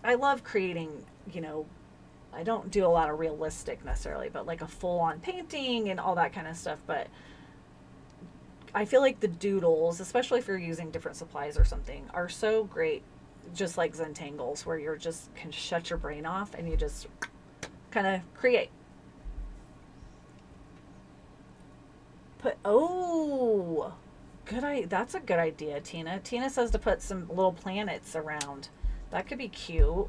I love creating, I don't do a lot of realistic necessarily, but like a full-on painting and all that kind of stuff. But I feel like the doodles, especially if you're using different supplies or something, are so great, just like Zentangles, where you're just can shut your brain off and you just kind of create. That's a good idea, Tina. Tina says to put some little planets around. That could be cute.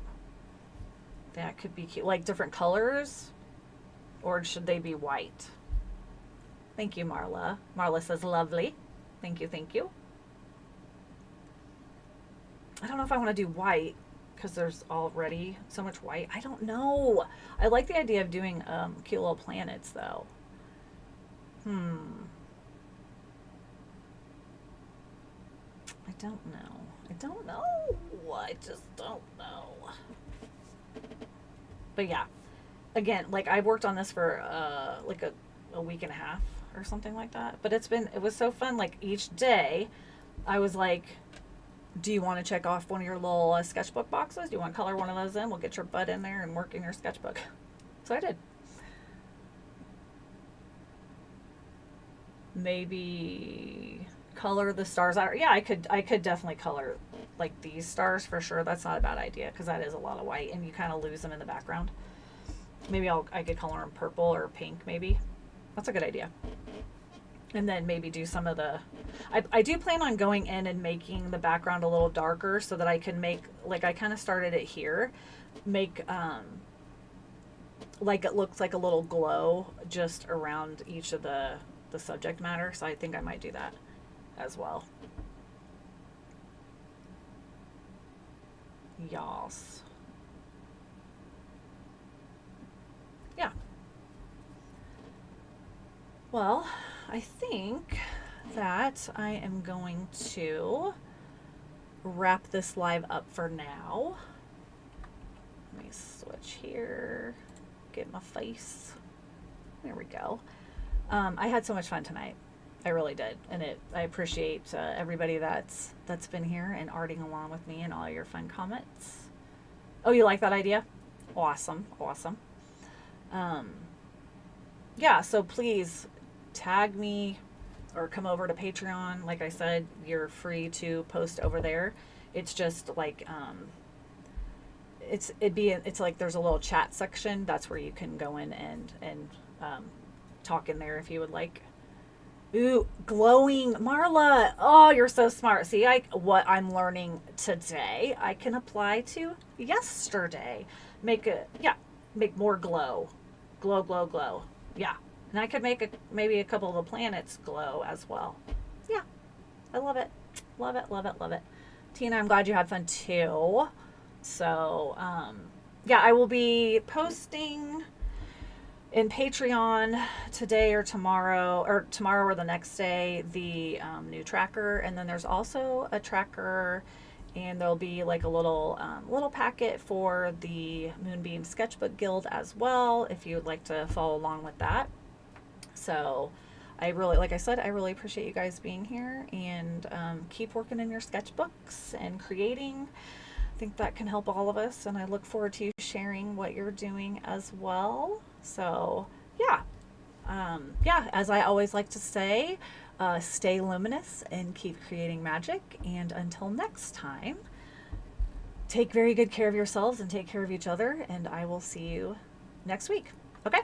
Like different colors, or should they be white? Thank you, Marla. Marla says lovely. Thank you. I don't know if I want to do white because there's already so much white. I don't know. I like the idea of doing cute little planets though. I don't know. I just don't know. But yeah, again, like I worked on this for like a week and a half or something like that. But it was so fun. Like each day I was like, do you want to check off one of your little sketchbook boxes? Do you want to color one of those in? We'll get your butt in there and work in your sketchbook. So I did. maybe color the stars. Yeah, I could definitely color like these stars for sure. That's not a bad idea because that is a lot of white and you kind of lose them in the background. Maybe I could color them purple or pink maybe. That's a good idea. And then maybe do some of the, I do plan on going in and making the background a little darker so that I can make, like I kind of started it here, make like it looks like a little glow just around each of the subject matter. So I think I might do that as well. Yas. Yeah. Well, I think that I am going to wrap this live up for now. Let me switch here, get my face. There we go. I had so much fun tonight. I really did, and I appreciate everybody that's been here and arting along with me and all your fun comments. Oh, you like that idea? Awesome, awesome. Yeah, so please tag me or come over to Patreon. Like I said, you're free to post over there. It's just like it's like there's a little chat section. That's where you can go in and talk in there if you would like. Ooh, glowing Marla. Oh, you're so smart. See, what I'm learning today, I can apply to yesterday. Make more glow. Glow, glow, glow. Yeah. And I could make maybe a couple of the planets glow as well. Yeah. I love it. Love it, love it, love it. Tina, I'm glad you had fun too. So, yeah, I will be posting in Patreon today or tomorrow or the next day, the new tracker. And then there's also a tracker, and there'll be like a little packet for the Moonbeam Sketchbook Guild as well, if you would like to follow along with that. So I really, like I said, I really appreciate you guys being here, and keep working in your sketchbooks and creating. I think that can help all of us, and I look forward to you sharing what you're doing as well. So yeah, as I always like to say, stay luminous and keep creating magic. And until next time, take very good care of yourselves and take care of each other, and I will see you next week. Okay?